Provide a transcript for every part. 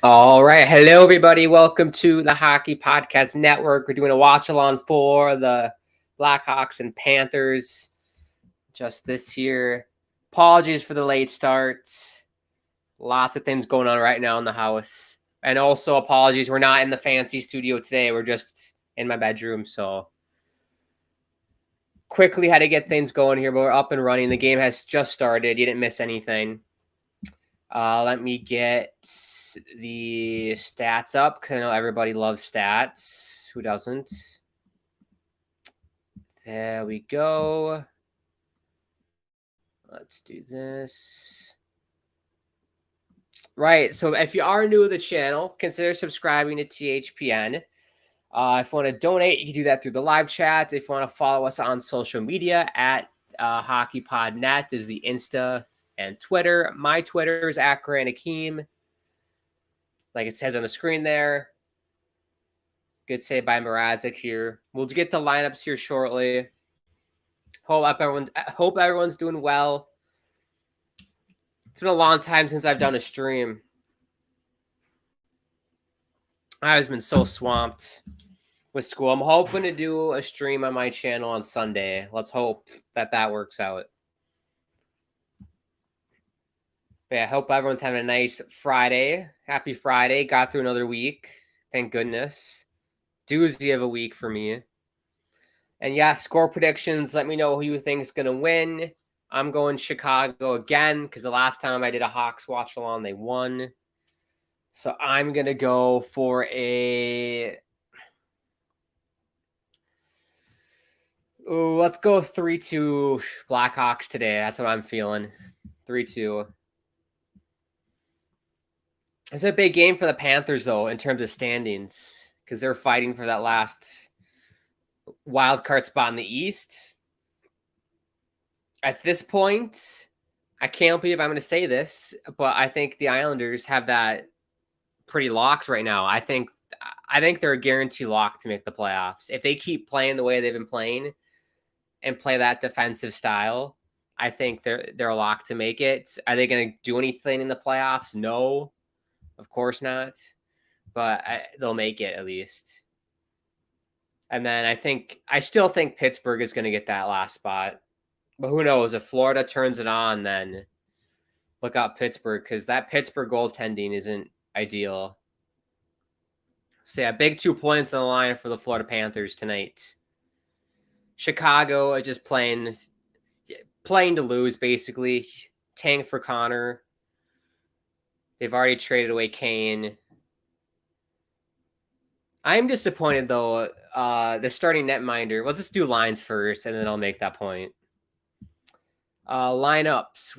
All right. Hello, everybody. Welcome to the Hockey Podcast Network. We're doing a watch along for the Blackhawks and Panthers just this year. Apologies for the late start. Lots of things going on right now in the house. And also, apologies. We're not in the fancy studio today. We're just in my bedroom. So, quickly had to get things going here, but we're up and running. The game has just started. You didn't miss anything. Let me get the stats up because I know everybody loves stats. Who doesn't? There we go. Let's do this. Right. So if you are new to the channel, consider subscribing to THPN. If you want to donate, you can do that through the live chat. If you want to follow us on social media at HockeyPodNet is the Insta and Twitter. My Twitter is at Grant Akeem. Like it says on the screen there. Good save by Mrazek here. We'll get the lineups here shortly. Hope everyone's doing well. It's been a long time since I've done a stream. I've been so swamped with school. I'm hoping to do a stream on my channel on Sunday. Let's hope that works out. But yeah, I hope everyone's having a nice Friday. Happy Friday. Got through another week. Thank goodness. Doozy of a week for me. And yeah, score predictions. Let me know who you think is going to win. I'm going Chicago again because the last time I did a Hawks watch along, they won. So I'm going to go for let's go 3-2 Blackhawks today. That's what I'm feeling. 3-2. It's a big game for the Panthers, though, in terms of standings because they're fighting for that last wild card spot in the East. At this point, I can't believe I'm going to say this, but I think the Islanders have that pretty locked right now. I think they're a guarantee lock to make the playoffs. If they keep playing the way they've been playing and play that defensive style, I think they're locked to make it. Are they going to do anything in the playoffs? No, of course not. But they'll make it at least. And then I still think Pittsburgh is going to get that last spot. But who knows? If Florida turns it on, then look out Pittsburgh because that Pittsburgh goaltending isn't ideal. So yeah, big 2 points on the line for the Florida Panthers tonight. Chicago is just playing to lose, basically. Tank for Connor. They've already traded away Kane. I'm disappointed, though. The starting netminder. Let's just do lines first, and then I'll make that point. Lineups.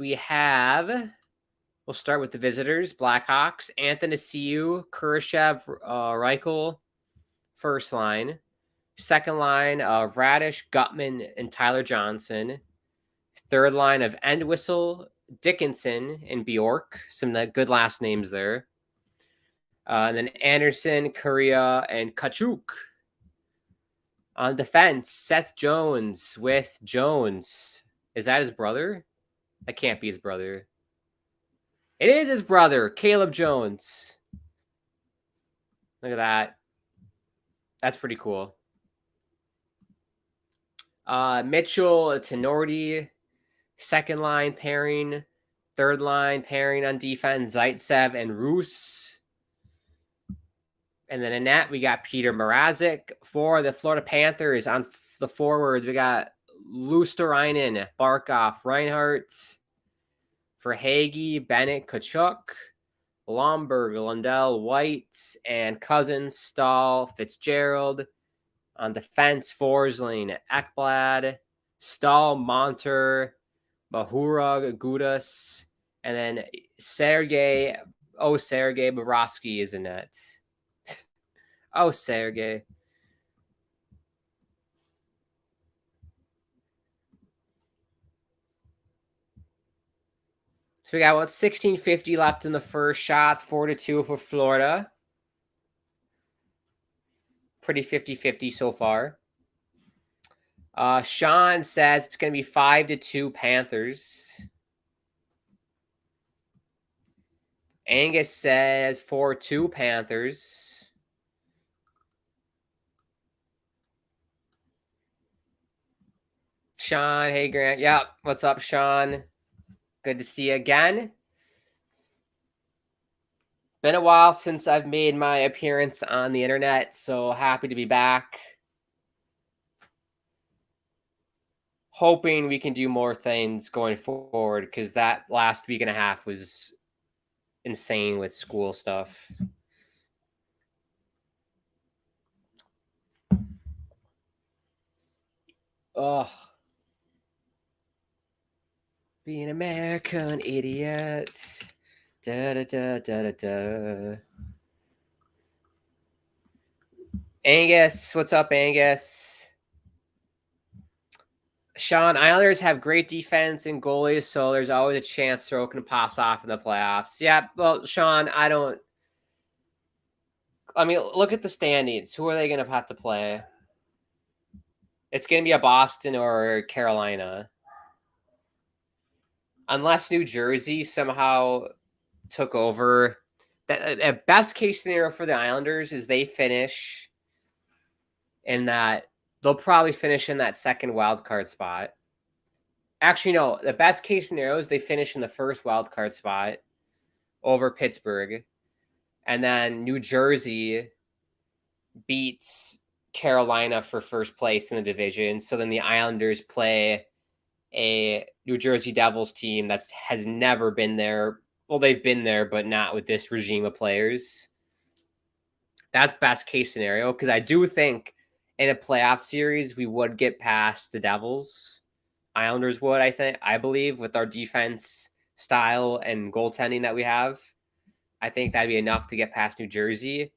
We'll start with the visitors. Blackhawks. Anthony Ciu, Kurashev, Reichel. First line. Second line of Radish, Gutman, and Tyler Johnson. Third line of Entwistle, Dickinson, and Bjork. Some good last names there. And then Anderson, Correa, and Kachuk. On defense, Seth Jones with Jones. Is that his brother? That can't be his brother. It is his brother, Caleb Jones. Look at that. That's pretty cool. Mitchell, Tenorti, second line pairing, third line pairing on defense, Zaitsev and Roos. And then in net, we got Peter Mrazek. For the Florida Panthers, on the forwards, we got Luosterainen, Barkov, Reinhardt. For Hagee, Bennett, Kachuk, Lomberg, Lundell, White, and Cousins, Stahl, Fitzgerald. On defense, Forsling, Ekblad, Stahl, Monter, Bahura, Gudas, and then Sergei Bobrovsky is in net. Oh, Sergey. So we got 16:50 left in the first. Shots 4-2 for Florida. Pretty 50-50 so far. Sean says it's going to be 5-2 Panthers. Angus says 4-2 Panthers. Sean, hey Grant. Yep. What's up, Sean? Good to see you again. Been a while since I've made my appearance on the internet, so happy to be back. Hoping we can do more things going forward, because that last week and a half was insane with school stuff. Oh, be an American idiot. Da da da da da da. Angus, what's up, Angus? Sean, Islanders have great defense and goalies, so there's always a chance Sorokin can pass off in the playoffs. Yeah, well, Sean, I mean, look at the standings. Who are they going to have to play? It's going to be a Boston or Carolina. Unless New Jersey somehow took over. The best case scenario for the Islanders is they finish in that. They'll probably finish in that second wild card spot. Actually, no. The best case scenario is they finish in the first wild card spot over Pittsburgh. And then New Jersey beats Carolina for first place in the division. So then the Islanders play a New Jersey Devils team that has never been there. Well, they've been there, but not with this regime of players. That's best case scenario, because I do think in a playoff series we would get past the Devils. Islanders would, I believe, with our defense style and goaltending that we have. I think that'd be enough to get past New Jersey.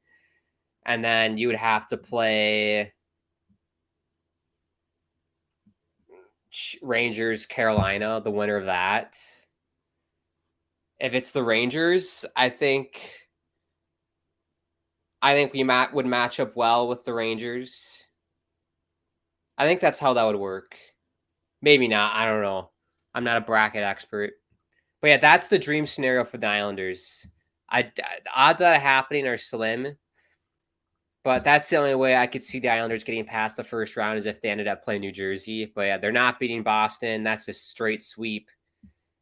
And then you would have to play Rangers, Carolina, the winner of that. If it's the Rangers, I think we would match up well with the Rangers. I think that's how that would work. Maybe not. I don't know. I'm not a bracket expert. But yeah, that's the dream scenario for the Islanders. The odds of that happening are slim. But that's the only way I could see the Islanders getting past the first round, is if they ended up playing New Jersey. But yeah, they're not beating Boston. That's a straight sweep.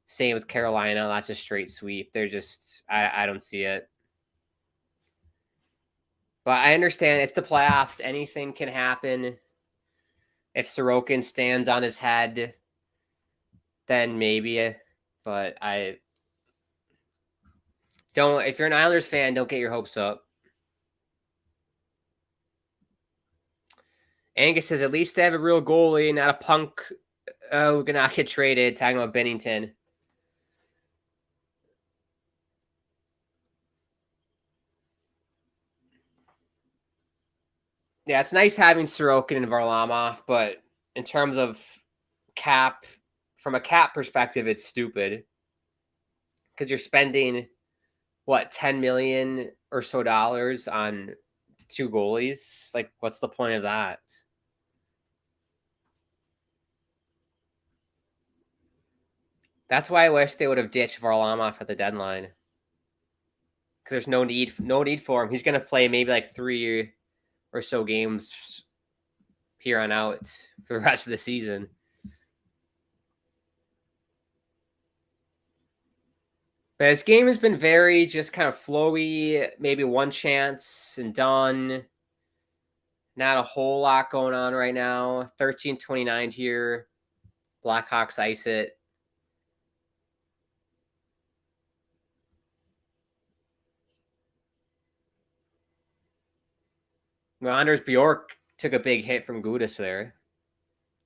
Same with Carolina. That's a straight sweep. They're just, I don't see it. But I understand it's the playoffs. Anything can happen. If Sorokin stands on his head, then maybe. But I don't. If you're an Islanders fan, don't get your hopes up. Angus says, at least they have a real goalie, not a punk who cannot get traded. Talking about Bennington. Yeah, it's nice having Sorokin and Varlamov, but in terms of cap, from a cap perspective, it's stupid. Because you're spending, what, $10 million or so on two goalies? Like, what's the point of that? That's why I wish they would have ditched Varlamov at the deadline. Because there's no need for him. He's going to play maybe like 3 or so games here on out for the rest of the season. But his game has been very just kind of flowy, maybe one chance and done. Not a whole lot going on right now. 13-29 here. Blackhawks ice it. Well, Anders Bjork took a big hit from Gudis there.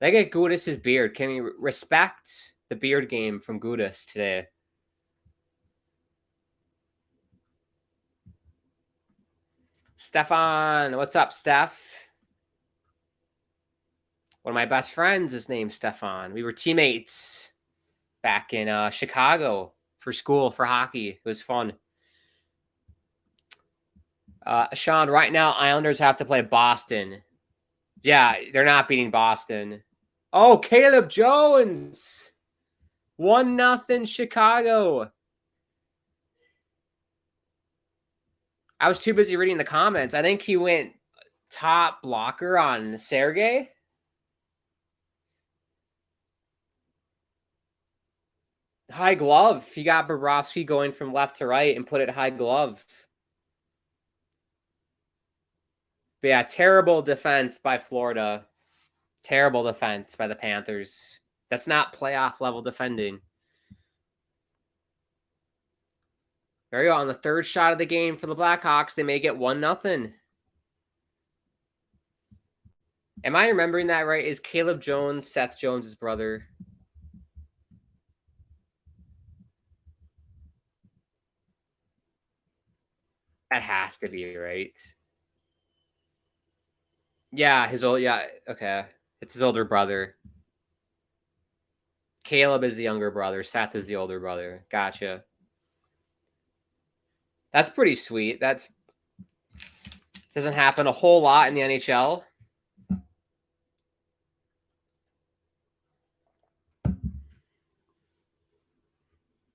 They get Gudis' beard. Can we respect the beard game from Gudis today? Stefan, what's up, Steph? One of my best friends is named Stefan. We were teammates back in Chicago for school, for hockey. It was fun. Sean, right now, Islanders have to play Boston. Yeah, they're not beating Boston. Oh, Caleb Jones. 1-0 Chicago. I was too busy reading the comments. I think he went top blocker on Sergey. High glove. He got Bobrovsky going from left to right and put it high glove. But yeah, terrible defense by Florida. Terrible defense by the Panthers. That's not playoff level defending. There you go. On the third shot of the game for the Blackhawks, they may get 1-0. Am I remembering that right? Is Caleb Jones Seth Jones' brother? That has to be right. Yeah, okay. It's his older brother. Caleb is the younger brother. Seth is the older brother. Gotcha. That's pretty sweet. That doesn't happen a whole lot in the NHL.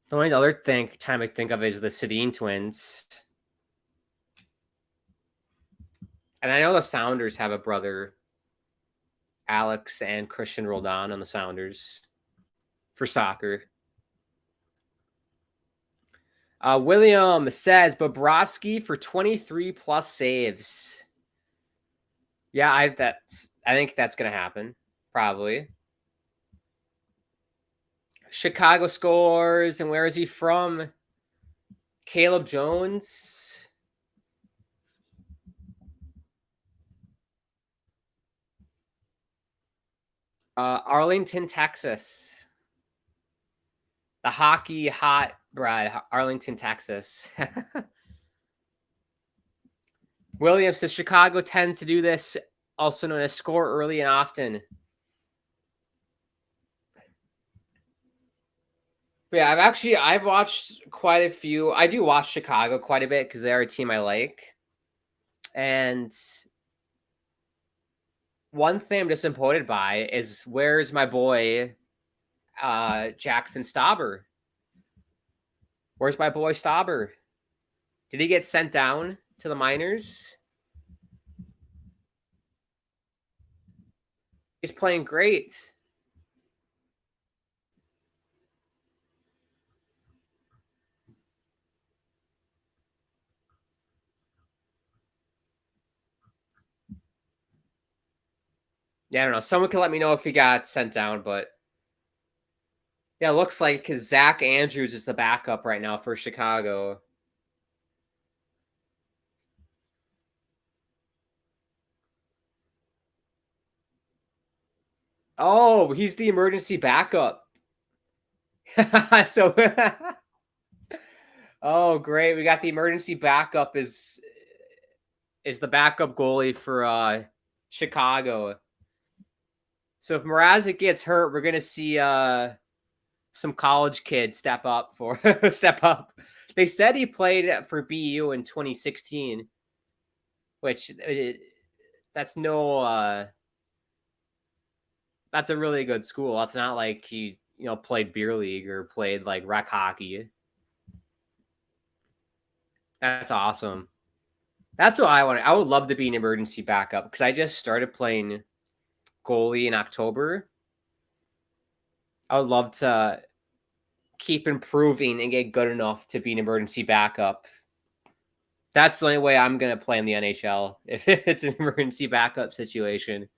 The only other time I think of is the Sedin twins. And I know the Sounders have a brother, Alex and Christian Roldan on the Sounders for soccer. William says Bobrovsky for 23 plus saves. Yeah, I think that's going to happen, probably. Chicago scores, and where is he from? Caleb Jones. Arlington, Texas. The hockey hot bride, Arlington, Texas. Williams says Chicago tends to do this, also known as score early and often. But yeah, I've watched quite a few. I do watch Chicago quite a bit because they're a team I like. And one thing I'm disappointed by is where's my boy Jackson Stauber? Where's my boy Stauber? Did he get sent down to the minors? He's playing great. Yeah, I don't know. Someone can let me know if he got sent down, but yeah, it looks like because Zach Andrews is the backup right now for Chicago. Oh, he's the emergency backup. So, oh, great. We got the emergency backup is the backup goalie for Chicago. So if Mrazek gets hurt, we're gonna see some college kid step up. They said he played for BU in 2016, which that's that's a really good school. It's not like he played beer league or played like rec hockey. That's awesome. That's what I want. I would love to be an emergency backup because I just started playing goalie in October. I would love to keep improving and get good enough to be an emergency backup. That's the only way I'm going to play in the NHL if it's an emergency backup situation.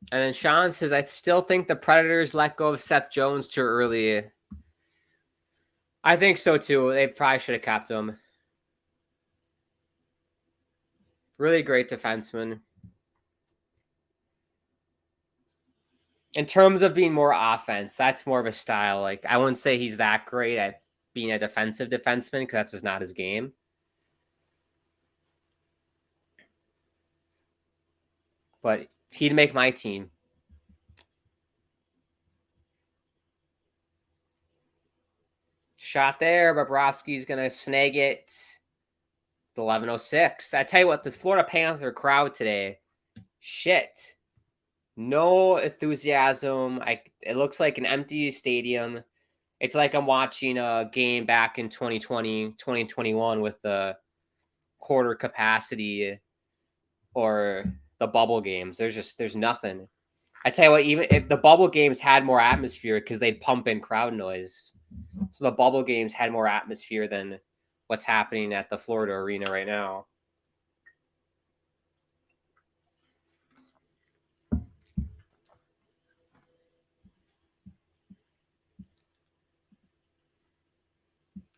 And then Sean says, I still think the Predators let go of Seth Jones too early. I think so too. They probably should have kept him. Really great defenseman. In terms of being more offense, that's more of a style. Like, I wouldn't say he's that great at being a defensive defenseman because that's just not his game. But he'd make my team. shot there. Bobrovsky's going to snag it. 11:06. I tell you what, the Florida Panther crowd today, shit. No enthusiasm. It looks like an empty stadium. It's like I'm watching a game back in 2020, 2021 with the quarter capacity or the bubble games. There's nothing. I tell you what, even if the bubble games had more atmosphere because they'd pump in crowd noise. So the bubble games had more atmosphere than what's happening at the Florida arena right now.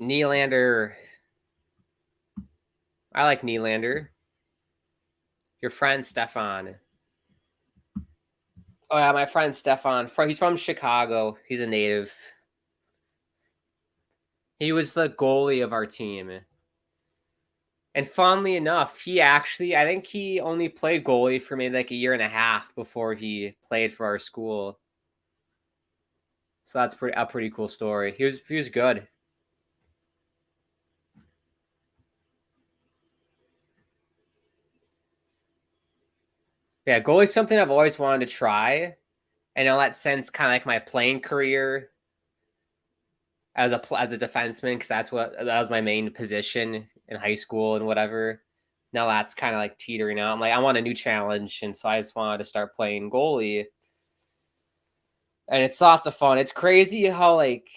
Nylander. I like Nylander. Your friend Stefan. Oh yeah, my friend Stefan. He's from Chicago. He's a native. He was the goalie of our team. And funnily enough, I think he only played goalie for maybe like a year and a half before he played for our school. So that's a pretty cool story. He was good. Yeah, goalie's something I've always wanted to try. And in that sense, kind of like my playing career as a defenseman, because that was my main position in high school and whatever. Now that's kind of like teetering out. I'm like, I want a new challenge, and so I just wanted to start playing goalie. And it's lots of fun. It's crazy how, like,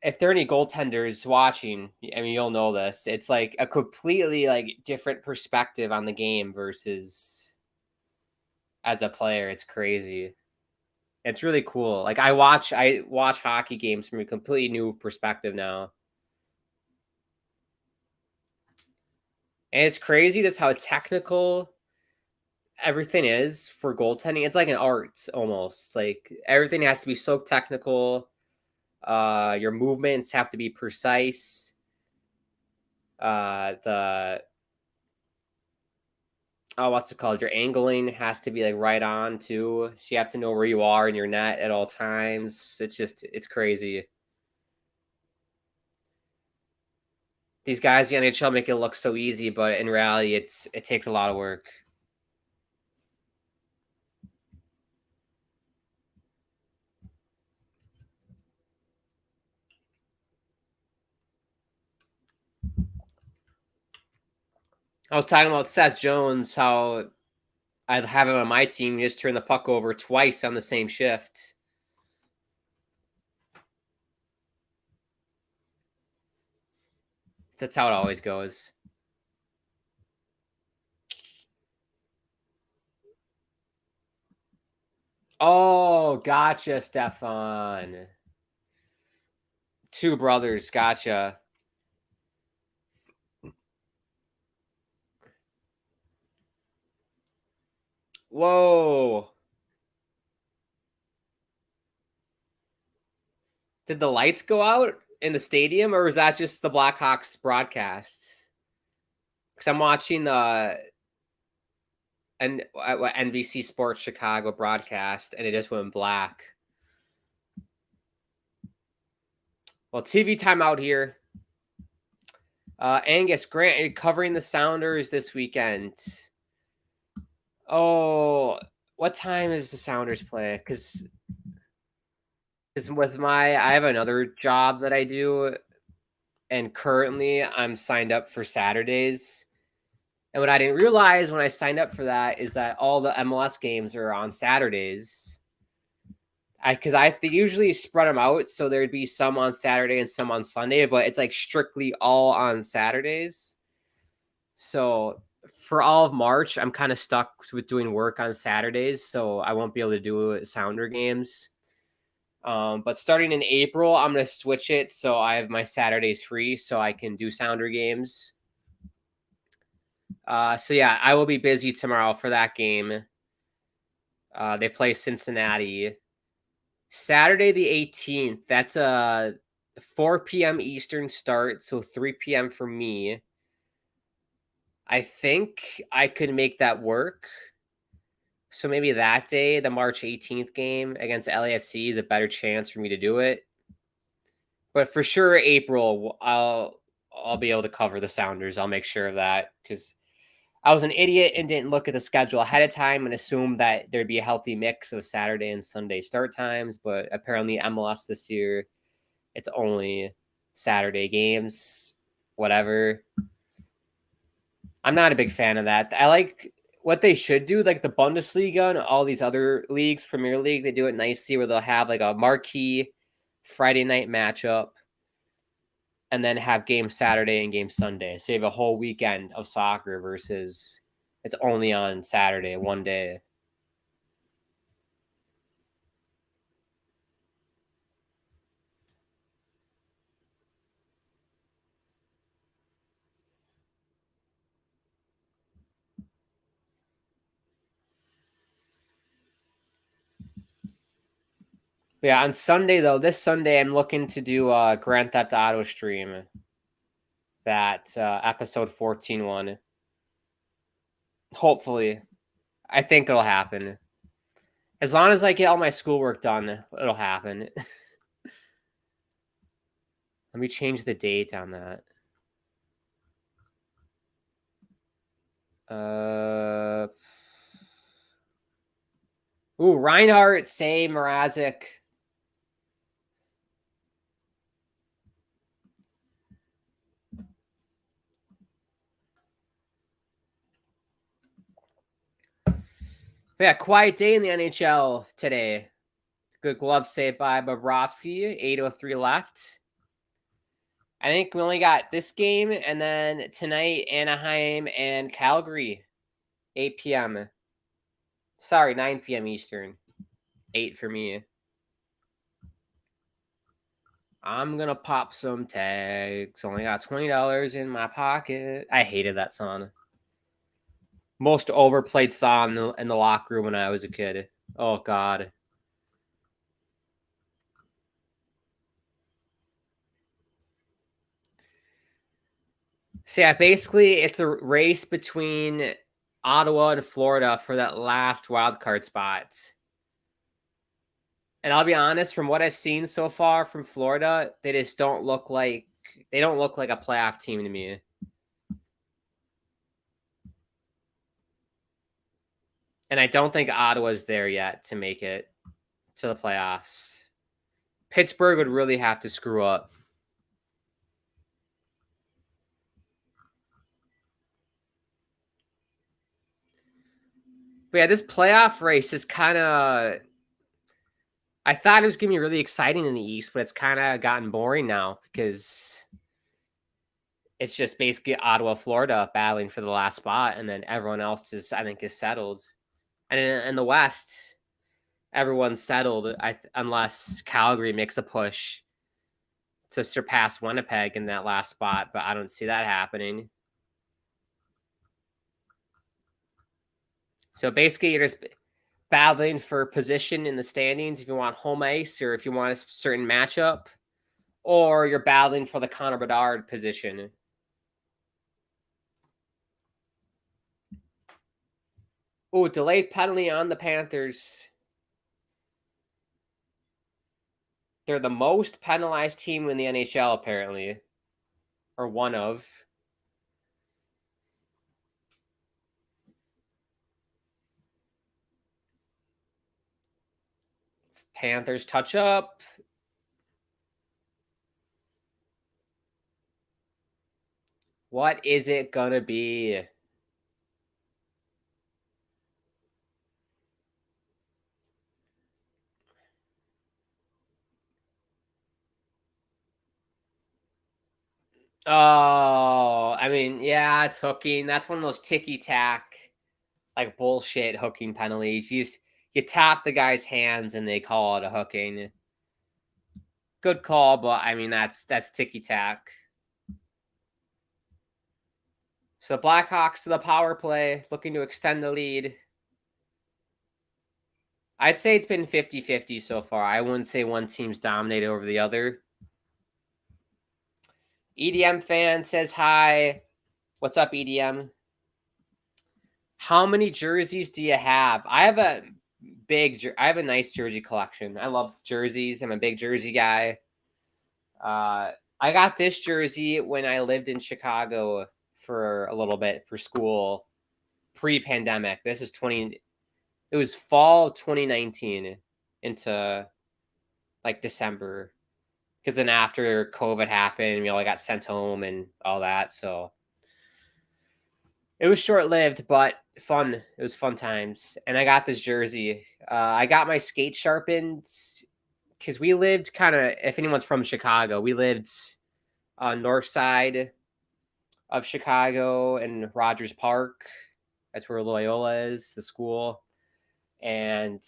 if there are any goaltenders watching, I mean, you'll know this. It's like a completely like different perspective on the game versus as a player. It's crazy. It's really cool. Like I watch hockey games from a completely new perspective now. And it's crazy just how technical everything is for goaltending. It's like an art almost. Like everything has to be so technical. Your movements have to be precise. What's it called? Your angling has to be like right on too. So you have to know where you are in your net at all times. It's crazy. These guys in the NHL make it look so easy, but in reality, it takes a lot of work. I was talking about Seth Jones, how I'd have him on my team. He just turned the puck over twice on the same shift. That's how it always goes. Oh, gotcha, Stefan. Two brothers, gotcha. Whoa. Did the lights go out in the stadium, or was that just the Blackhawks broadcast? Because I'm watching the NBC Sports Chicago broadcast, and it just went black. Well, TV timeout here. Angus Grant covering the Sounders this weekend. Oh, what time is the Sounders play? Because I have another job that I do, and currently I'm signed up for Saturdays. And what I didn't realize when I signed up for that is that all the MLS games are on Saturdays. Because they usually spread them out, so there'd be some on Saturday and some on Sunday, but it's like strictly all on Saturdays. So for all of March, I'm kind of stuck with doing work on Saturdays, so I won't be able to do Sounder games. But starting in April, I'm going to switch it so I have my Saturdays free so I can do Sounder games. So yeah, I will be busy tomorrow for that game. They play Cincinnati. Saturday the 18th, that's a 4 p.m. Eastern start, so 3 p.m. for me. I think I could make that work. So maybe that day, the March 18th game against LAFC is a better chance for me to do it. But for sure, April, I'll be able to cover the Sounders. I'll make sure of that because I was an idiot and didn't look at the schedule ahead of time and assumed that there'd be a healthy mix of Saturday and Sunday start times. But apparently, MLS this year, it's only Saturday games. Whatever. I'm not a big fan of that. I like what they should do, like the Bundesliga and all these other leagues, Premier League. They do it nicely where they'll have like a marquee Friday night matchup and then have game Saturday and game Sunday. So you have a whole weekend of soccer versus it's only on Saturday, one day. But yeah, on Sunday though, this Sunday I'm looking to do a Grand Theft Auto stream. That episode 14 one. Hopefully. I think it'll happen. As long as I get all my schoolwork done, it'll happen. Let me change the date on that. Reinhardt, Say, Mrazek. But yeah, quiet day in the NHL today. Good glove save by Bobrovsky. 8:03 left. I think we only got this game, and then tonight, Anaheim and Calgary, 8 p.m. Sorry, 9 p.m. Eastern. 8 for me. I'm going to pop some tags. Only got $20 in my pocket. I hated that song. Most overplayed song in the locker room when I was a kid. Oh, God. So, yeah, basically, it's a race between Ottawa and Florida for that last wild card spot. And I'll be honest, from what I've seen so far from Florida, they just don't look like a playoff team to me. And I don't think Ottawa's there yet to make it to the playoffs. Pittsburgh would really have to screw up. But yeah, this playoff race is kind of... I thought it was going to be really exciting in the East, but it's kind of gotten boring now because it's just basically Ottawa, Florida battling for the last spot, and then everyone else is settled. And in the West, everyone's settled unless Calgary makes a push to surpass Winnipeg in that last spot, but I don't see that happening. So basically, you're just battling for position in the standings if you want home ice or if you want a certain matchup, or you're battling for the Connor Bedard position. Oh, delayed penalty on the Panthers. They're the most penalized team in the NHL, apparently. Or one of. Panthers touch up. What is it gonna be? Oh, I mean, yeah, it's hooking. That's one of those ticky-tack, like bullshit hooking penalties. You tap the guy's hands and they call it a hooking. Good call, but I mean that's ticky-tack. So Blackhawks to the power play, looking to extend the lead. I'd say it's been 50-50 so far. I wouldn't say one team's dominated over the other. EDM fan says hi. What's up, EDM? How many jerseys do you have? I have a nice jersey collection. I love jerseys. I'm a big jersey guy. I got this jersey when I lived in Chicago for a little bit for school, pre-pandemic. This is it was fall 2019 into like December, because then after COVID happened, we all got sent home and all that. So it was short-lived, but fun. It was fun times. And I got this jersey. I got my skate sharpened because we lived kind of, if anyone's from Chicago, we lived on north side of Chicago in Rogers Park. That's where Loyola is, the school. And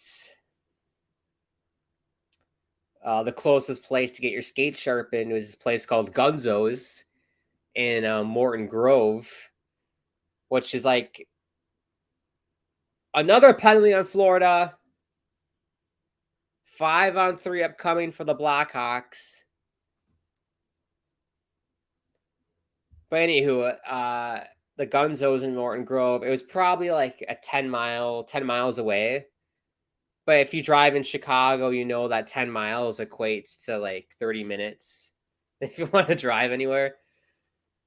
the closest place to get your skate sharpened was this place called Gunzo's in Morton Grove, which is like another penalty on Florida. 5-on-3 upcoming for the Blackhawks. But anywho, the Gunzo's in Morton Grove, it was probably like a 10 miles away. But if you drive in Chicago, you know that 10 miles equates to like 30 minutes if you want to drive anywhere.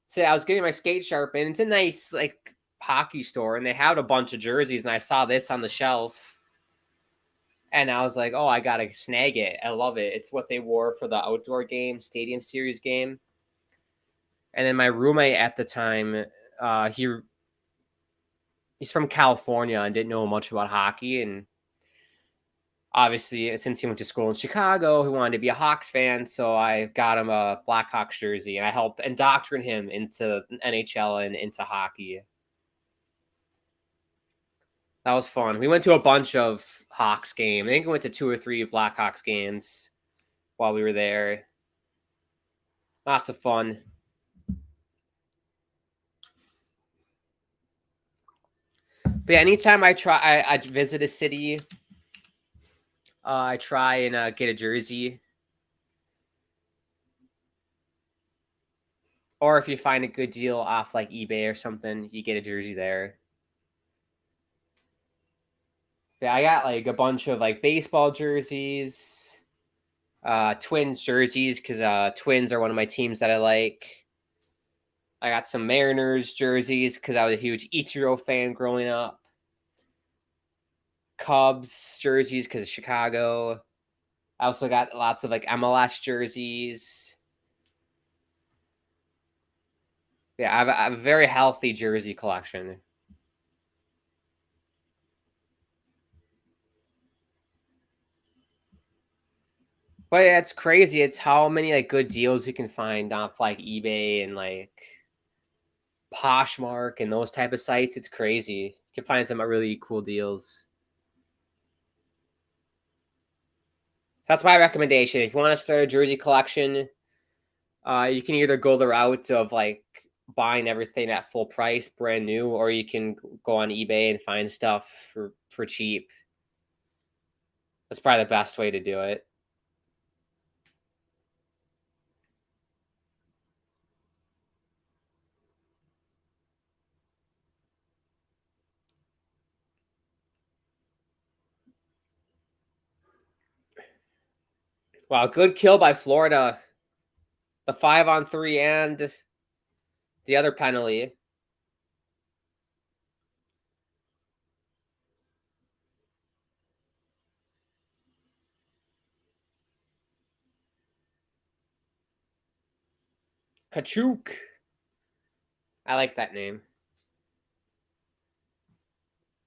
So I was getting my skate sharpened. It's a nice like hockey store, and they had a bunch of jerseys, and I saw this on the shelf. And I was like, oh, I got to snag it. I love it. It's what they wore for the outdoor game, Stadium Series game. And then my roommate at the time, he's from California and didn't know much about hockey. And obviously, since he went to school in Chicago, he wanted to be a Hawks fan. So I got him a Blackhawks jersey, and I helped indoctrinate him into NHL and into hockey. That was fun. We went to a bunch of Hawks games. I think we went to 2 or 3 Blackhawks games while we were there. Lots of fun. But yeah, anytime I visit a city, I try and get a jersey. Or if you find a good deal off like eBay or something, you get a jersey there. Yeah, I got like a bunch of like baseball jerseys, Twins jerseys, because Twins are one of my teams that I like. I got some Mariners jerseys because I was a huge Ichiro fan growing up. Cubs jerseys because of Chicago. I also got lots of like MLS jerseys. Yeah, I have a very healthy jersey collection. But yeah, it's crazy. It's how many like good deals you can find off like eBay and like Poshmark and those type of sites. It's crazy. You can find some really cool deals. That's my recommendation. If you want to start a jersey collection, you can either go the route of like buying everything at full price, brand new, or you can go on eBay and find stuff for cheap. That's probably the best way to do it. Wow, good kill by Florida. The 5-on-3 and the other penalty. Kachuk. I like that name.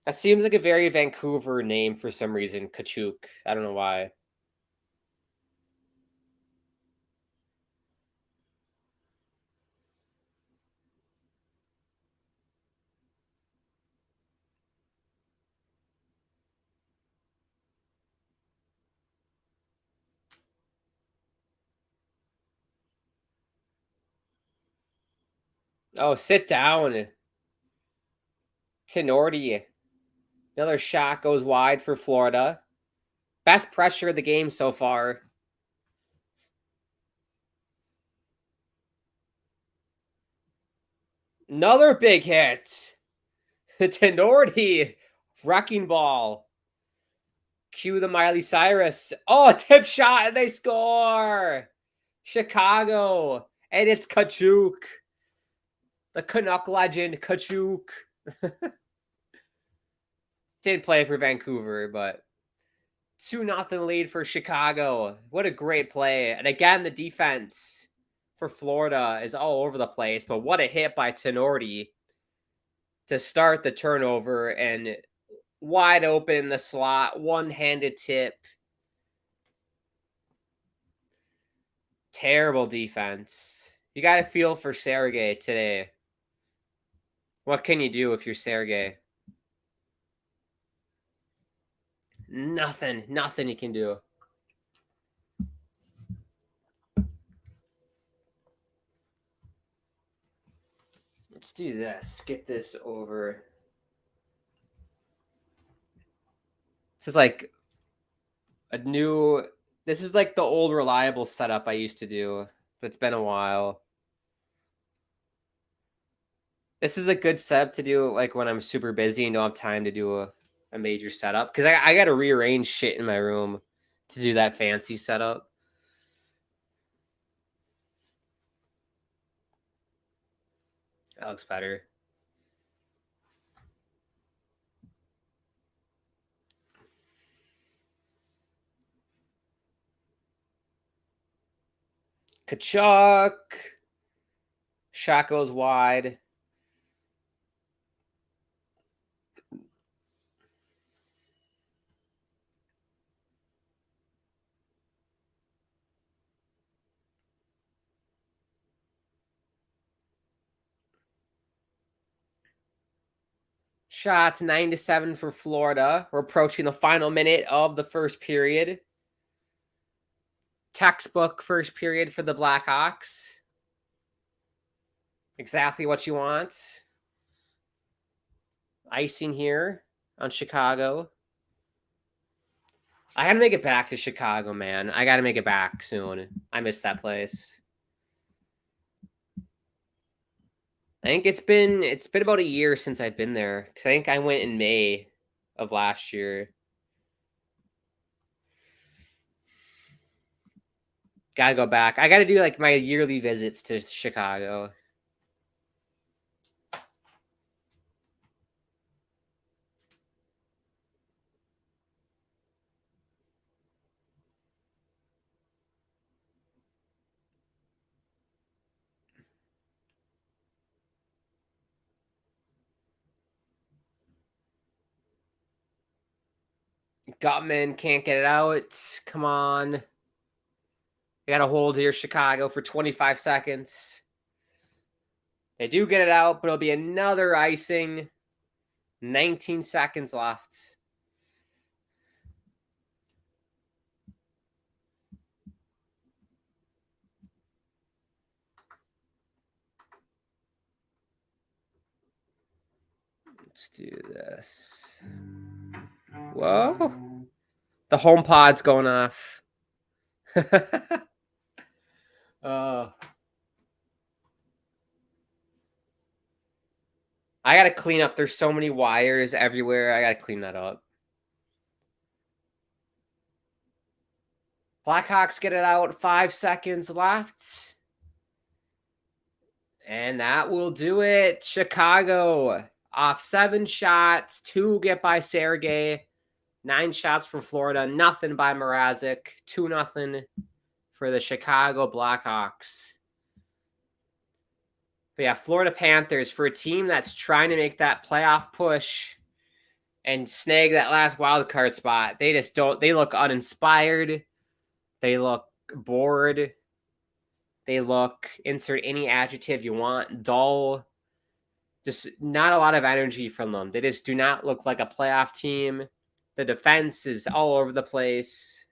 That seems like a very Vancouver name for some reason. Kachuk. I don't know why. Oh, sit down. Tenorti. Another shot goes wide for Florida. Best pressure of the game so far. Another big hit. Tenorti. Wrecking ball. Cue the Miley Cyrus. Oh, a tip shot and they score. Chicago. And it's Kachuk. The Canuck legend, Kachuk. Did play for Vancouver, but 2-0 lead for Chicago. What a great play. And again, the defense for Florida is all over the place, but what a hit by Tenorti to start the turnover, and wide open in the slot, one-handed tip. Terrible defense. You got to feel for Sergei today. What can you do if you're Sergei? Nothing you can do. Let's do this. Get this over. This is like this is like the old reliable setup I used to do, but it's been a while. This is a good setup to do like when I'm super busy and don't have time to do a major setup, because I got to rearrange shit in my room to do that fancy setup. That looks better. Kachuk. Shot goes wide. Shots 9-7 for Florida. We're approaching the final minute of the first period. Textbook first period for the Blackhawks. Exactly what you want. Icing here on Chicago. I got to make it back to Chicago, man. I got to make it back soon. I miss that place. I think it's been about a year since I've been there, because I think I went in May of last year. Gotta go back. I gotta do like my yearly visits to Chicago. Gutman can't get it out. Come on. I got to hold here, Chicago, for 25 seconds. They do get it out, but it'll be another icing. 19 seconds left. Let's do this. Whoa. The home pod's going off. I got to clean up. There's so many wires everywhere. I got to clean that up. Blackhawks get it out. 5 seconds left. And that will do it. Chicago off 7 shots. 2 get by Sergei. 9 shots for Florida. Nothing by Mrazek. 2-0 for the Chicago Blackhawks. But yeah, Florida Panthers, for a team that's trying to make that playoff push and snag that last wild card spot, they just don't. They look uninspired. They look bored. They look, insert any adjective you want, dull. Just not a lot of energy from them. They just do not look like a playoff team. The defense is all over the place.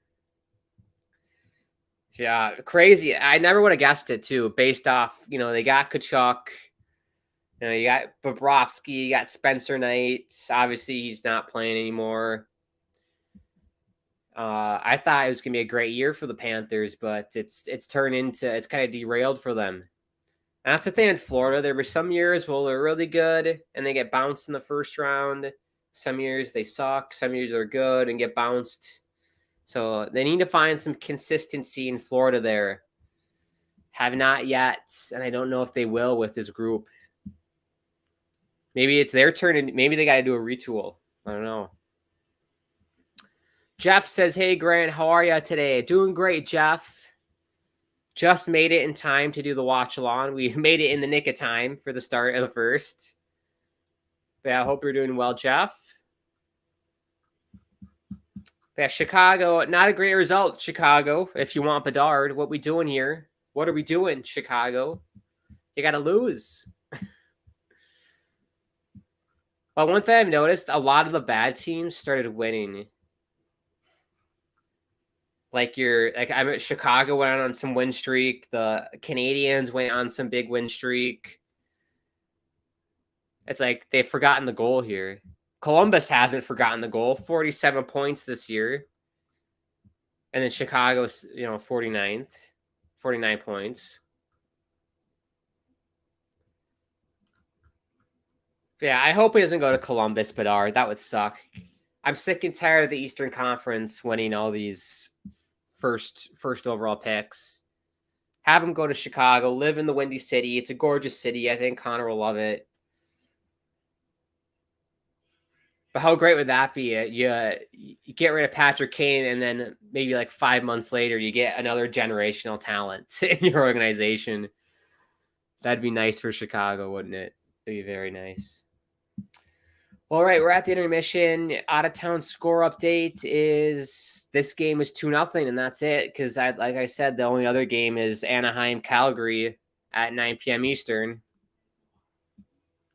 Yeah, crazy. I never would have guessed it, too, based off, they got Kachuk. You got Bobrovsky, you got Spencer Knight. Obviously, he's not playing anymore. I thought it was going to be a great year for the Panthers, but it's turned into, it's kind of derailed for them. And that's the thing in Florida. There were some years where they're really good and they get bounced in the first round. Some years they suck. Some years they're good and get bounced. So they need to find some consistency in Florida there. Have not yet, and I don't know if they will with this group. Maybe it's their turn, and maybe they got to do a retool. I don't know. Jeff says, hey, Grant, how are you today? Doing great, Jeff. Just made it in time to do the watch-along. We made it in the nick of time for the start of the first. But I hope you're doing well, Jeff. Yeah, Chicago, not a great result, Chicago. If you want Bedard, what we doing here? What are we doing, Chicago? You got to lose. But one thing I've noticed, a lot of the bad teams started winning. Like I mean, Chicago went on some win streak. The Canadians went on some big win streak. It's like they've forgotten the goal here. Columbus hasn't forgotten the goal. 47 points this year. And then Chicago's, 49th. 49 points. Yeah, I hope he doesn't go to Columbus, Bedard. That would suck. I'm sick and tired of the Eastern Conference winning all these first overall picks. Have him go to Chicago, live in the Windy City. It's a gorgeous city. I think Connor will love it. But how great would that be? You get rid of Patrick Kane, and then maybe like 5 months later, you get another generational talent in your organization. That'd be nice for Chicago, wouldn't it? It'd be very nice. All right, we're at the intermission. Out-of-town score update is this game is 2-0, and that's it. Because, like I said, the only other game is Anaheim-Calgary at 9 p.m. Eastern.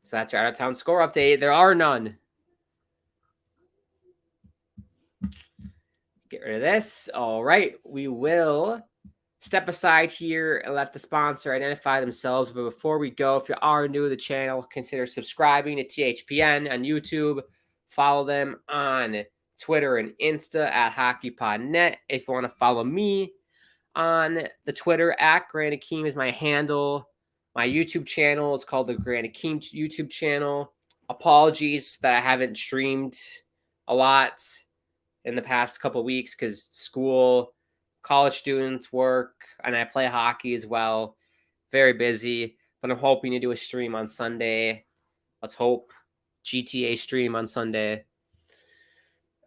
So that's your out-of-town score update. There are none. Get rid of this. All right, we will step aside here and let the sponsor identify themselves. But before we go, if you are new to the channel, consider subscribing to THPN on YouTube. Follow them on Twitter and Insta at HockeyPodNet. If you want to follow me on the Twitter, at Grant Akeem is my handle. My YouTube channel is called the Grant Akeem YouTube channel. Apologies that I haven't streamed a lot in the past couple of weeks because school, college students, work, and I play hockey as well. Very busy, but I'm hoping to do a stream on Sunday. Let's hope. GTA stream on Sunday.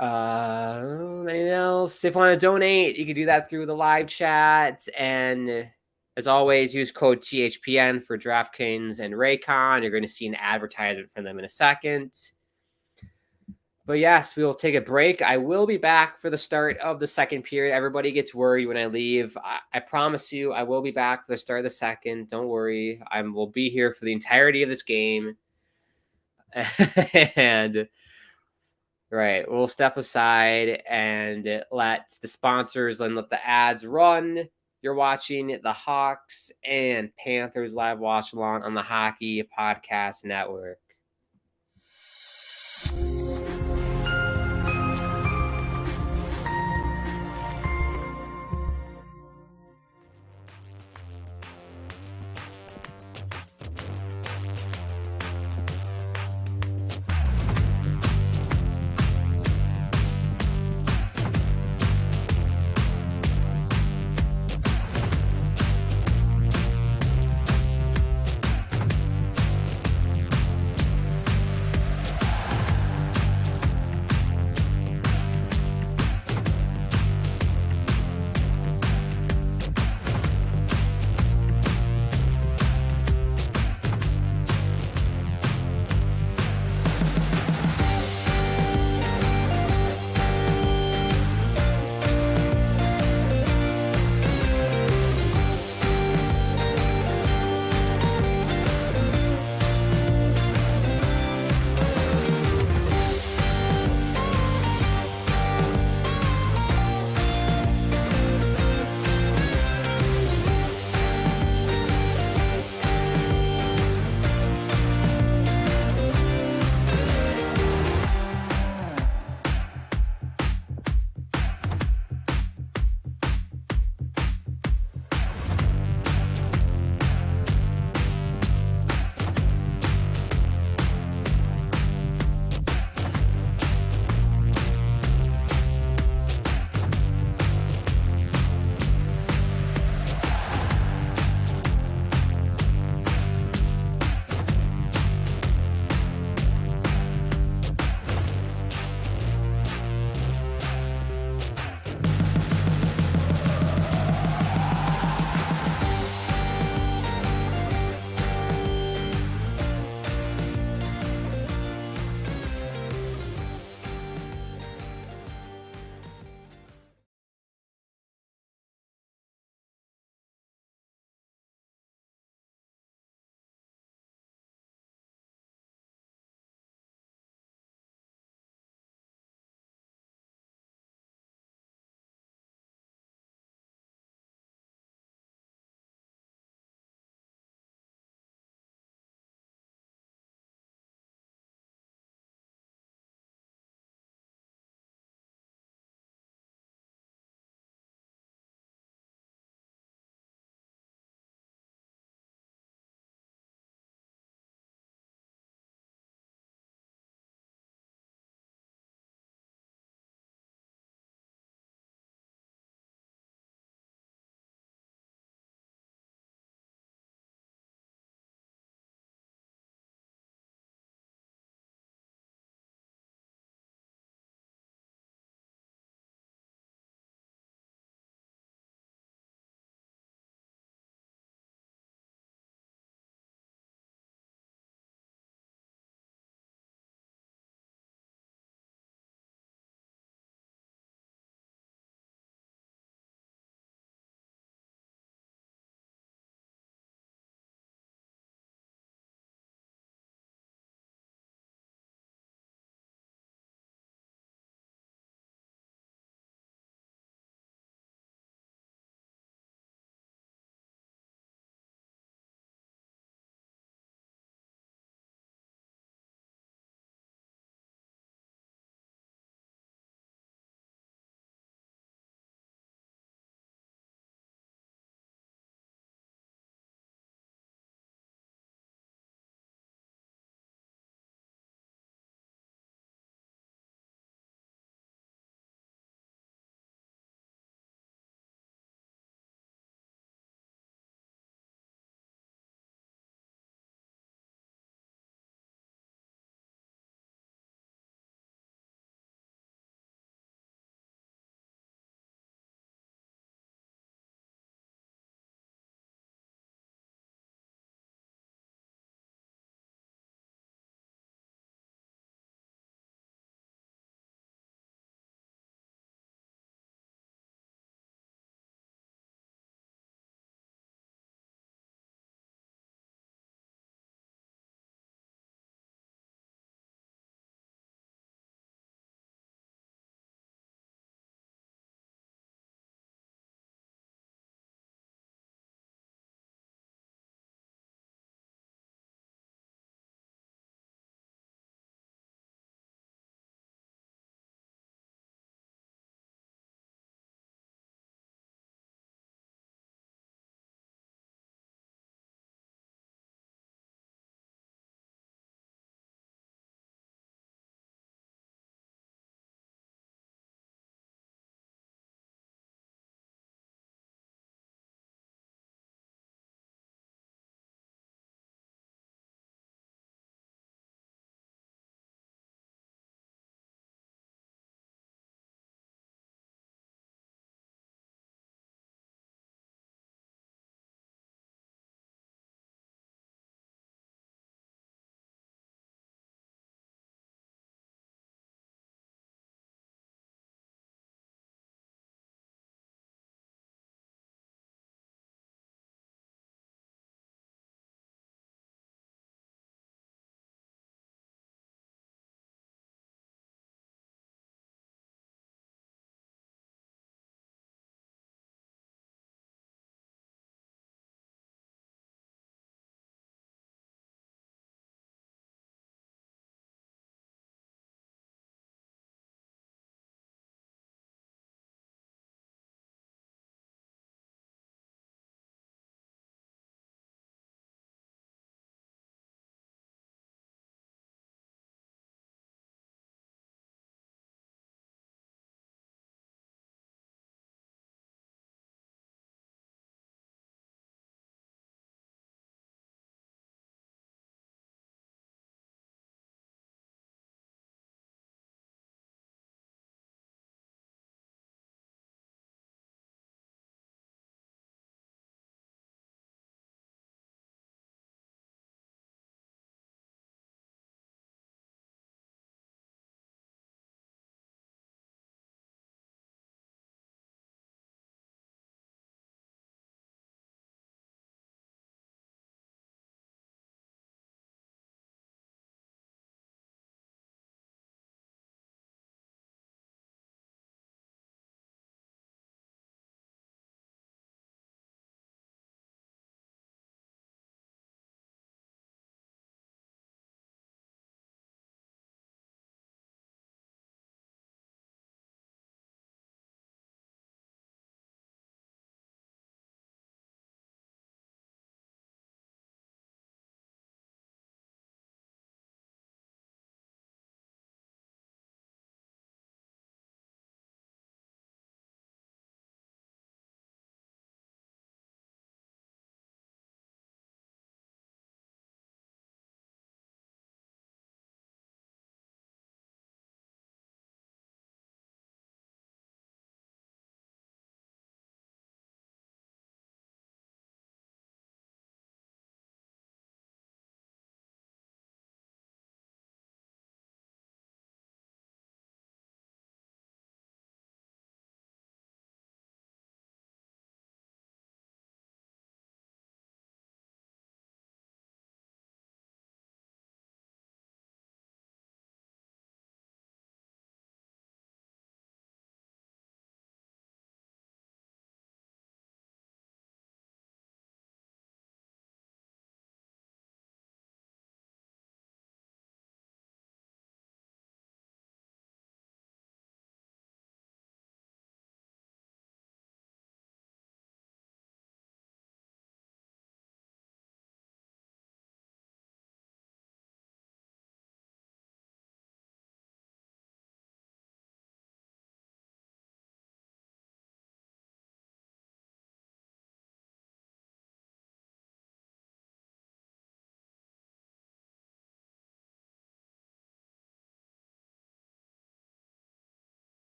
Anything else? If you want to donate, you can do that through the live chat. And as always, use code THPN for DraftKings and Raycon. You're going to see an advertisement from them in a second. But yes, we will take a break. I will be back for the start of the second period. Everybody gets worried when I leave. I promise you, I will be back for the start of the second. Don't worry. I will be here for the entirety of this game. And right, we'll step aside and let the sponsors and let the ads run. You're watching the Hawks and Panthers live watch along on the Hockey Podcast Network.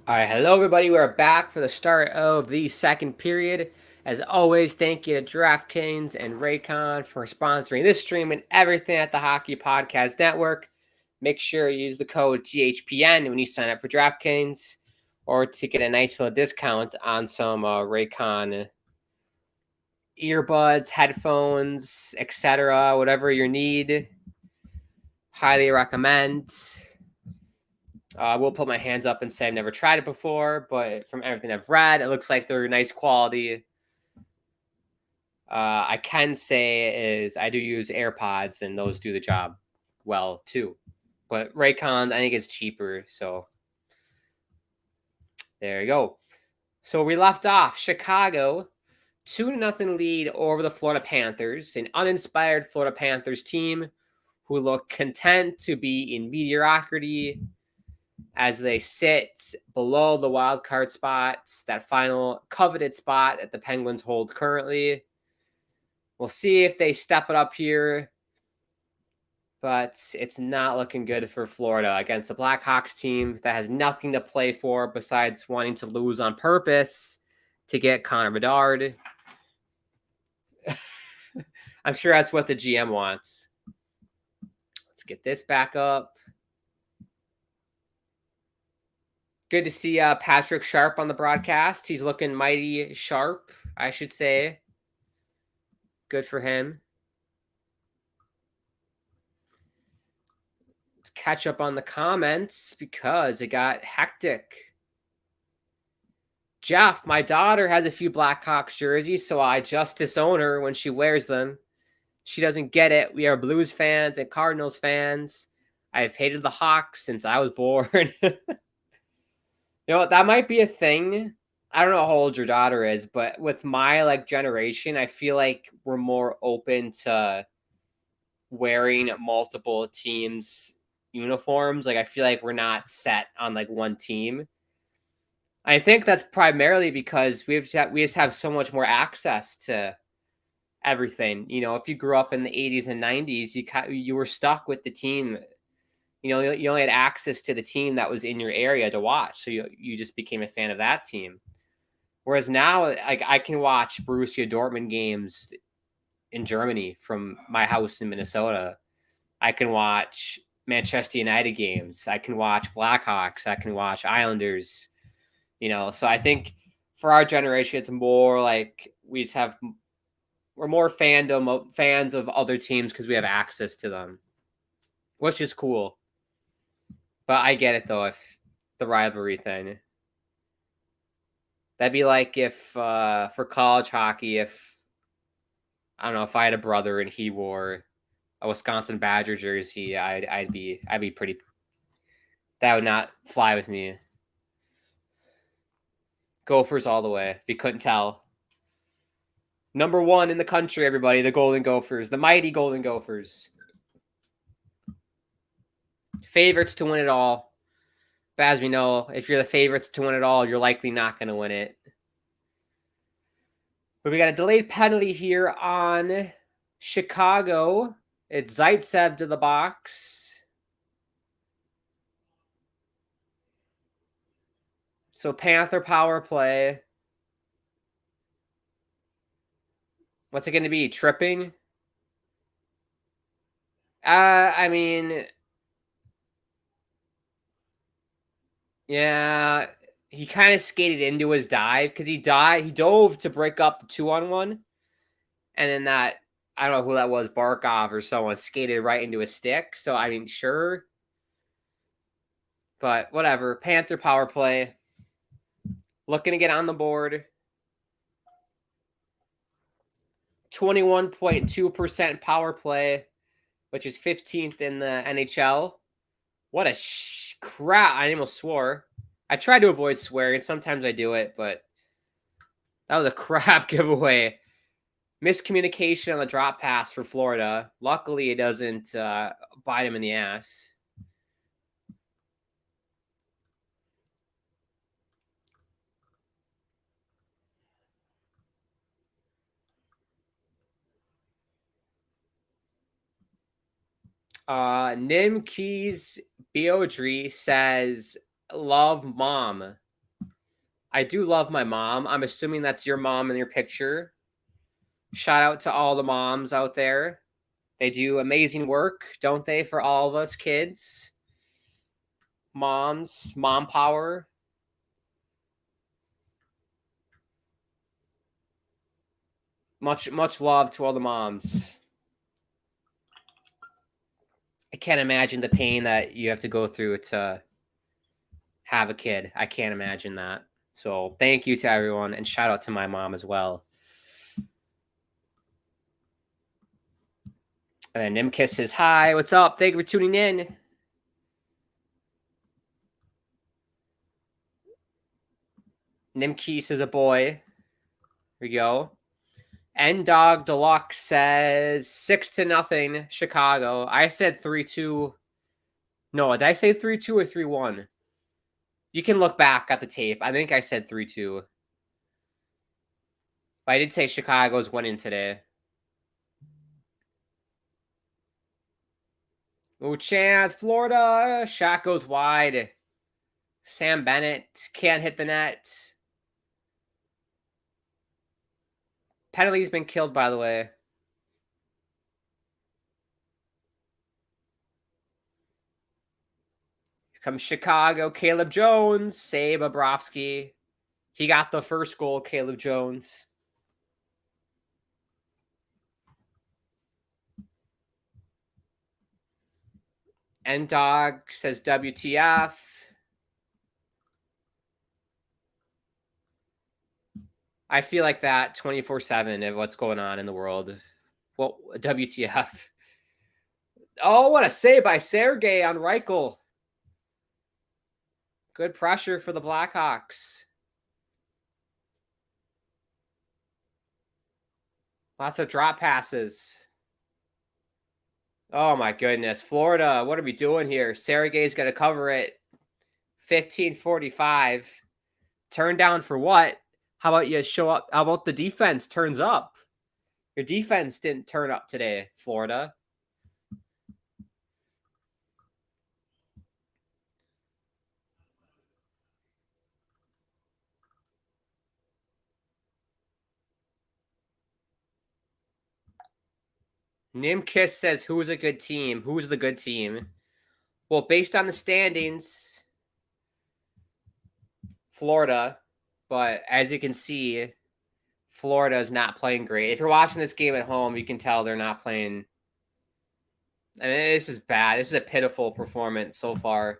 All right, hello everybody. We're back for the start of the second period. As always, thank you to DraftKings and Raycon for sponsoring this stream and everything at the Hockey Podcast Network. Make sure you use the code THPN when you sign up for DraftKings, or to get a nice little discount on some Raycon earbuds, headphones, etc. Whatever you need. Highly recommend. I will put my hands up and say I've never tried it before, but from everything I've read, it looks like they're nice quality. I can say is I do use AirPods, and those do the job well too. But Raycon, I think it's cheaper, so there you go. So we left off Chicago, 2-0 lead over the Florida Panthers, an uninspired Florida Panthers team who look content to be in mediocrity as they sit below the wild card spots, that final coveted spot that the Penguins hold currently. We'll see if they step it up here, but it's not looking good for Florida against the Blackhawks team that has nothing to play for besides wanting to lose on purpose to get Connor Bedard. I'm sure that's what the GM wants. Let's get this back up. Good to see Patrick Sharp on the broadcast. He's looking mighty sharp, I should say. Good for him. Let's catch up on the comments because it got hectic. Jeff, my daughter has a few Blackhawks jerseys, so I just disown her when she wears them. She doesn't get it. We are Blues fans and Cardinals fans. I've hated the Hawks since I was born. You know, that might be a thing. I don't know how old your daughter is, but with my generation, I feel like we're more open to wearing multiple teams' uniforms. I feel like we're not set on one team. I think that's primarily because we just have so much more access to everything. If you grew up in the 80s and 90s, you were stuck with the team. You only had access to the team that was in your area to watch, so you just became a fan of that team. Whereas now, I can watch Borussia Dortmund games in Germany from my house in Minnesota. I can watch Manchester United games. I can watch Blackhawks. I can watch Islanders. So I think for our generation, it's more like we're more fans of other teams because we have access to them, which is cool. But I get it though, if the rivalry thing. That'd be like if for college hockey, if I don't know, if I had a brother and he wore a Wisconsin Badger jersey, I'd be pretty. That would not fly with me. Gophers all the way. If you couldn't tell. Number 1 in the country, everybody, the Golden Gophers, the mighty Golden Gophers. Favorites to win it all. But as we know, if you're the favorites to win it all, you're likely not going to win it. But we got a delayed penalty here on Chicago. It's Zaitsev to the box. So Panther power play. What's it going to be? Tripping? I mean, yeah, he kind of skated into his dive because he dove to break up the 2-on-1, and then that, I don't know who that was, Barkov or someone, skated right into his stick. So I mean, sure, but whatever. Panther power play, looking to get on the board. 21.2% power play, which is 15th in the NHL. What a crap. I almost swore. I try to avoid swearing. Sometimes I do it, but that was a crap giveaway. Miscommunication on the drop pass for Florida. Luckily, it doesn't bite him in the ass. Nim Keys Beodry says, love mom. I do love my mom. I'm assuming that's your mom in your picture. Shout out to all the moms out there. They do amazing work, don't they, for all of us kids? Moms, mom power. Much love to all the moms. I can't imagine the pain that you have to go through to have a kid. I can't imagine that. So thank you to everyone, and shout out to my mom as well. And then Nimkiss says, hi, what's up? Thank you for tuning in. Nimkiss is a boy. Here we go. N-Dog Deluxe says 6-0 Chicago. I said 3-2. No, did I say 3-2 or 3-1? You can look back at the tape. I think I said 3-2. But I did say Chicago's winning today. Ooh, chance, Florida. Shot goes wide. Sam Bennett can't hit the net. Penalty's been killed, by the way. Here comes Chicago. Caleb Jones. Save Bobrovsky. He got the first goal, Caleb Jones. N-Dog says WTF. I feel like that 24/7 of what's going on in the world. Well, WTF. Oh, what a save by Sergei on Reichel. Good pressure for the Blackhawks. Lots of drop passes. Oh, my goodness. Florida, what are we doing here? Sergei's going to cover it. 15:45. Turn down for what? How about you show up? How about the defense turns up? Your defense didn't turn up today, Florida. Nimkiss says, who's a good team? Who's the good team? Well, based on the standings, Florida. But as you can see, Florida is not playing great. If you're watching this game at home, you can tell they're not playing. I mean, this is bad. This is a pitiful performance so far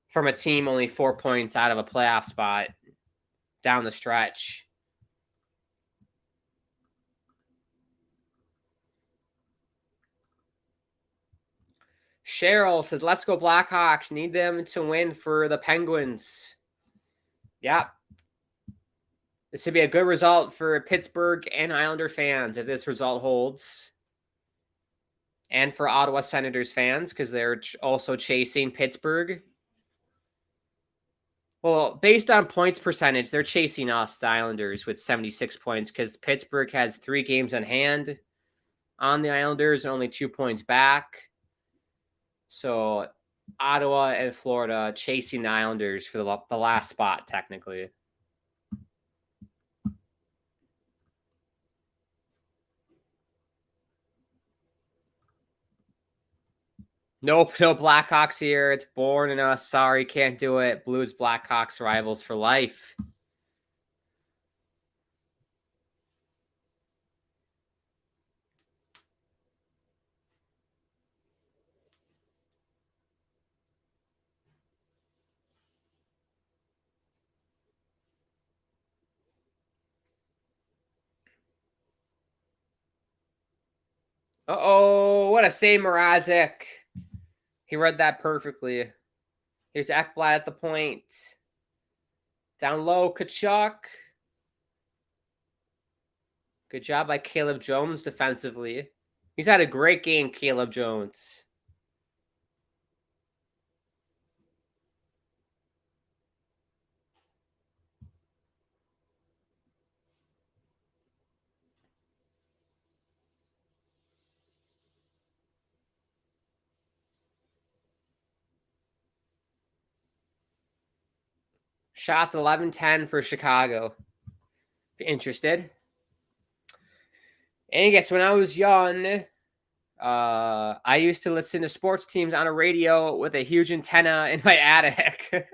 from a team only 4 points out of a playoff spot down the stretch. Cheryl says, let's go Blackhawks. Need them to win for the Penguins. Yeah. This would be a good result for Pittsburgh and Islander fans if this result holds. And for Ottawa Senators fans, because they're also chasing Pittsburgh. Well, based on points percentage, they're chasing us, the Islanders, with 76 points, because Pittsburgh has 3 games in hand on the Islanders and only 2 points back. So Ottawa and Florida chasing the Islanders for the last spot, technically. Nope, no Blackhawks here. It's born in us. Sorry, can't do it. Blues, Blackhawks, rivals for life. Uh-oh, what a save, Mrazek. He read that perfectly. Here's Ekblad at the point. Down low, Kachuk. Good job by Caleb Jones defensively. He's had a great game, Caleb Jones. Shots 11-10 for Chicago. If you're interested. And I guess when I was young, I used to listen to sports teams on a radio with a huge antenna in my attic.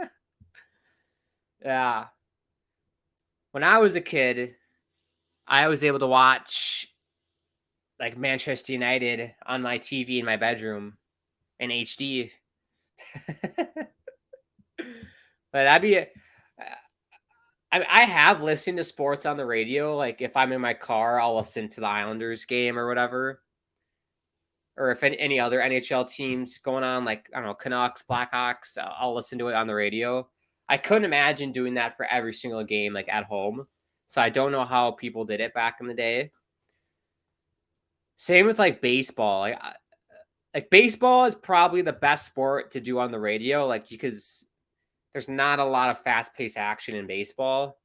Yeah. When I was a kid, I was able to watch like Manchester United on my TV in my bedroom in HD. But I have listened to sports on the radio. Like if I'm in my car, I'll listen to the Islanders game or whatever. Or if any other NHL teams going on, like, I don't know, Canucks, Blackhawks, I'll listen to it on the radio. I couldn't imagine doing that for every single game, like at home. So I don't know how people did it back in the day. Same with like baseball. Like baseball is probably the best sport to do on the radio, like because there's not a lot of fast-paced action in baseball,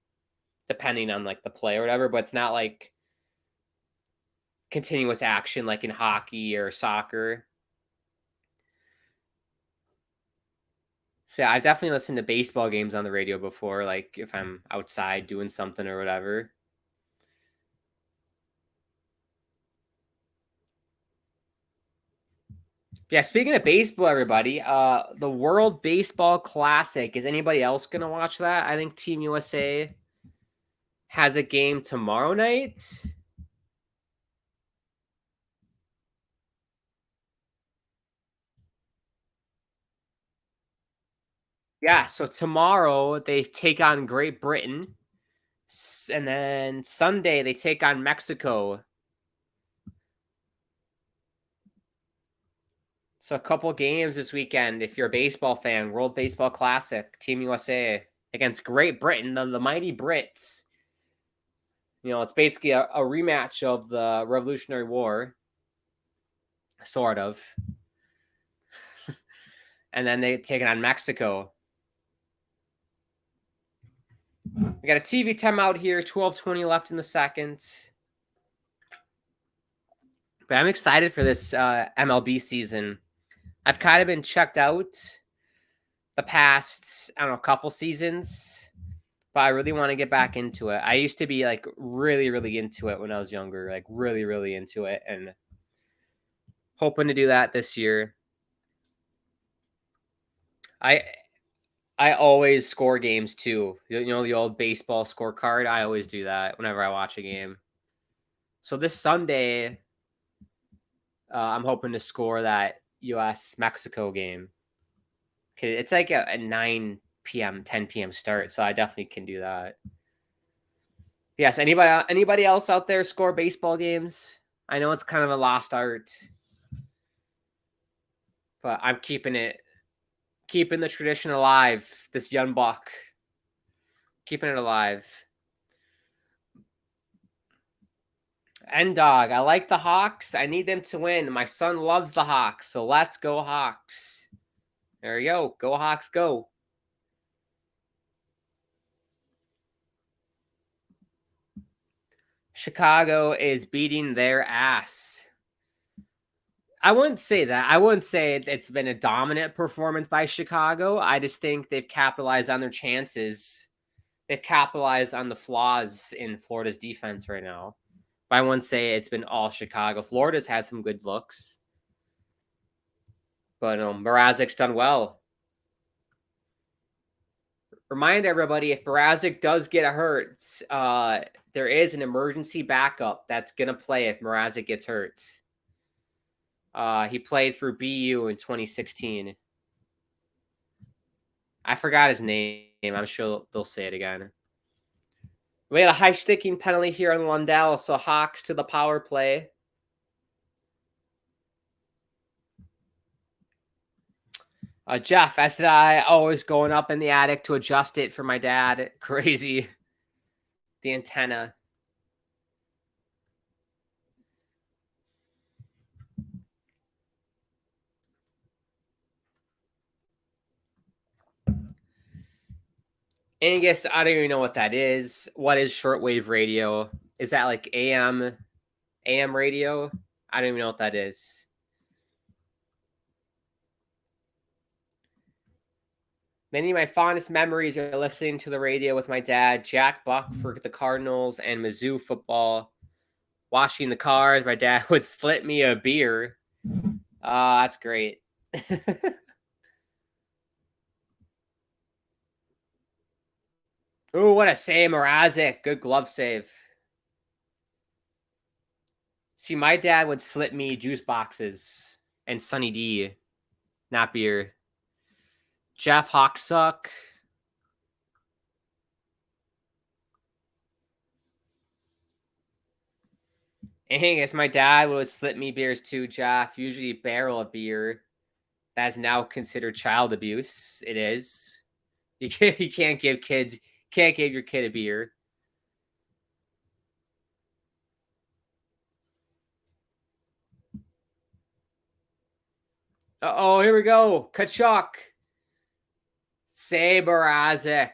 depending on like the play or whatever. But it's not like continuous action like in hockey or soccer. So yeah, I've definitely listened to baseball games on the radio before, like if I'm outside doing something or whatever. Yeah, speaking of baseball, everybody, the World Baseball Classic. Is anybody else gonna watch that? I think Team USA has a game tomorrow night. Yeah, so tomorrow they take on Great Britain, and then Sunday they take on Mexico. So a couple games this weekend. If you're a baseball fan, World Baseball Classic, Team USA against Great Britain, the mighty Brits. You know, it's basically a rematch of the Revolutionary War, sort of. And then they take it on Mexico. We got a TV timeout here, 12:20 left in the second. But I'm excited for this MLB season. I've kind of been checked out the past, I don't know, couple seasons, but I really want to get back into it. I used to be like really, really into it when I was younger, like really, really into it, and hoping to do that this year. I always score games too. You know, the old baseball scorecard. I always do that whenever I watch a game. So this Sunday, I'm hoping to score that U.S. Mexico game. Cause it's like a 9 p.m., 10 p.m. start, so I definitely can do that. Yes, anybody else out there score baseball games? I know it's kind of a lost art, but I'm keeping the tradition alive. This young buck, keeping it alive. And dog, I like the Hawks. I need them to win. My son loves the Hawks, so let's go Hawks. There you go. Go Hawks, go. Chicago is beating their ass. I wouldn't say that. I wouldn't say it's been a dominant performance by Chicago. I just think they've capitalized on their chances. They've capitalized on the flaws in Florida's defense right now. But I wouldn't say it's been all Chicago. Florida's had some good looks. But Mrazek's done well. Remind everybody, if Mrazek does get hurt, there is an emergency backup that's going to play if Mrazek gets hurt. He played for BU in 2016. I forgot his name. I'm sure they'll say it again. We had a high sticking penalty here on Lundell, so Hawks to the power play. Jeff, as did I, always going up in the attic to adjust it for my dad. Crazy. The antenna. Angus, I don't even know what that is. What is shortwave radio? Is that like AM radio? I don't even know what that is. Many of my fondest memories are listening to the radio with my dad, Jack Buck for the Cardinals and Mizzou football. Washing the cars, my dad would slip me a beer. That's great. Ooh, what a save, Mrazek. Good glove save. See, my dad would slip me juice boxes and Sunny D, not beer. Jeff, Hawks suck. And I guess my dad would slip me beers too, Jeff. Usually a barrel of beer. That's now considered child abuse. It is. You can't give your kid a beer. Uh-oh, here we go. Kachuk. Sabarazik.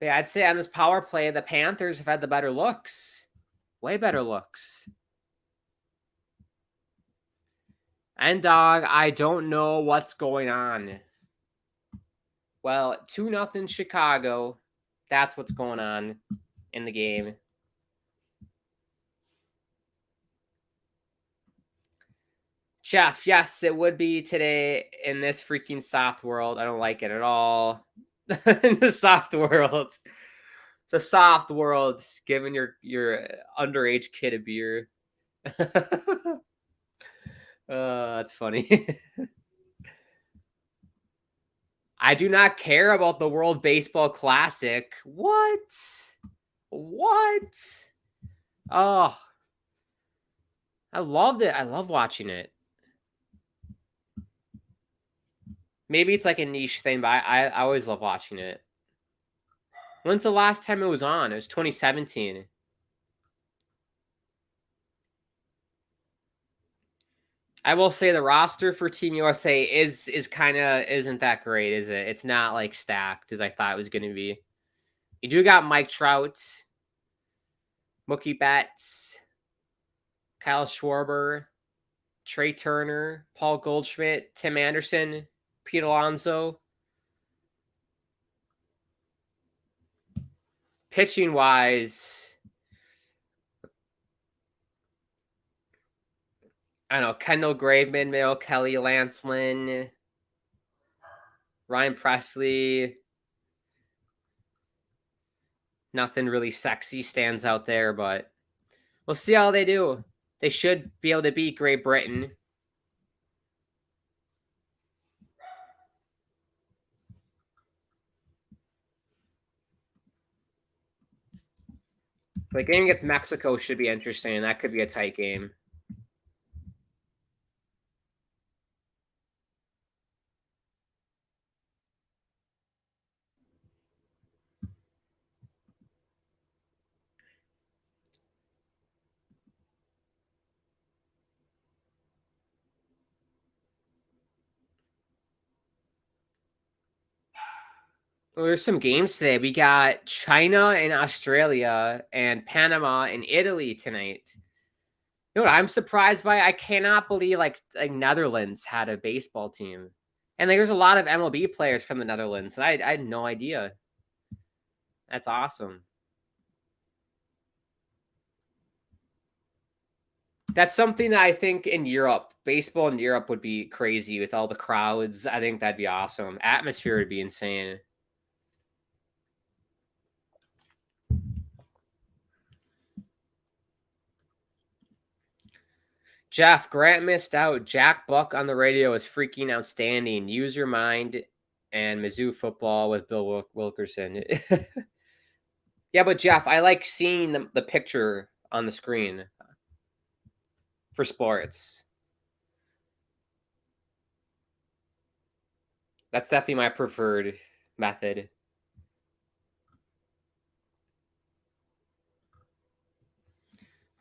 Yeah, I'd say on this power play, the Panthers have had the better looks. Way better looks. And dog, I don't know what's going on. Well, 2-0 Chicago. That's what's going on in the game. Jeff, yes, it would be today in this freaking soft world. I don't like it at all. In the soft world. The soft world, giving your underage kid a beer. That's funny. I do not care about the World Baseball Classic. What? Oh, I loved it. I love watching it. Maybe it's like a niche thing, but I always love watching it. When's the last time it was on? It was 2017. I will say the roster for Team USA is kind of isn't that great, is it? It's not like stacked as I thought it was going to be. You do got Mike Trout, Mookie Betts, Kyle Schwarber, Trey Turner, Paul Goldschmidt, Tim Anderson, Pete Alonso. Pitching wise, I don't know, Kendall Graveman, Mayo Kelly, Lance Lynn, Ryan Presley. Nothing really sexy stands out there, but we'll see how they do. They should be able to beat Great Britain. The game against Mexico should be interesting. That could be a tight game. Well, there's some games today. We got China and Australia and Panama and Italy tonight. You know what I'm surprised by? I cannot believe like Netherlands had a baseball team. And like, there's a lot of MLB players from the Netherlands. And I had no idea. That's awesome. That's something that I think in Europe, baseball in Europe would be crazy with all the crowds. I think that'd be awesome. Atmosphere would be insane. Jeff, Grant missed out. Jack Buck on the radio is freaking outstanding. Use your mind and Mizzou football with Bill Wilkerson. Yeah, but Jeff, I like seeing the picture on the screen for sports. That's definitely my preferred method.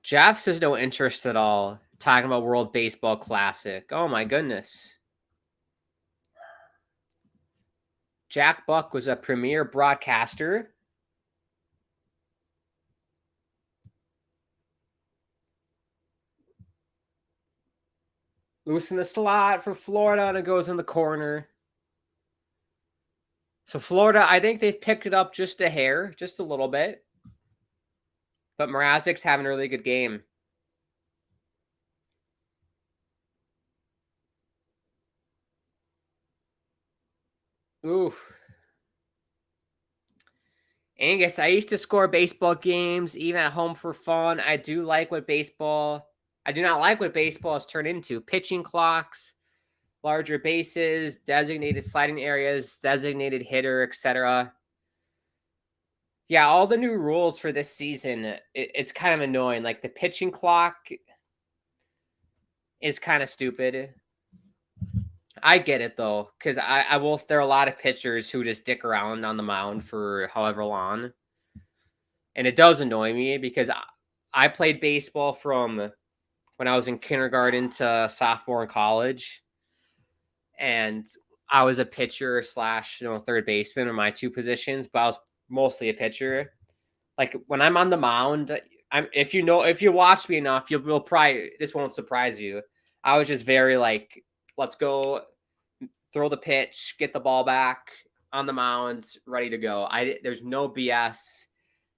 Jeff says no interest at all. Talking about World Baseball Classic. Oh my goodness. Jack Buck was a premier broadcaster. Loose in the slot for Florida, and it goes in the corner. So Florida, I think they've picked it up just a hair, just a little bit. But Mrazek's having a really good game. Ooh. Angus, I used to score baseball games, even at home for fun. I do not like what baseball has turned into. Pitching clocks, larger bases, designated sliding areas, designated hitter, etc. Yeah, all the new rules for this season, it's kind of annoying. Like the pitching clock is kind of stupid. I get it though, because I will. There are a lot of pitchers who just dick around on the mound for however long, and it does annoy me because I played baseball from when I was in kindergarten to sophomore in college, and I was a pitcher slash third baseman in my two positions, but I was mostly a pitcher. Like when I'm on the mound, if you watch me enough, you'll probably, this won't surprise you. I was just very like, let's go, throw the pitch, get the ball back on the mound, ready to go. There's no BS.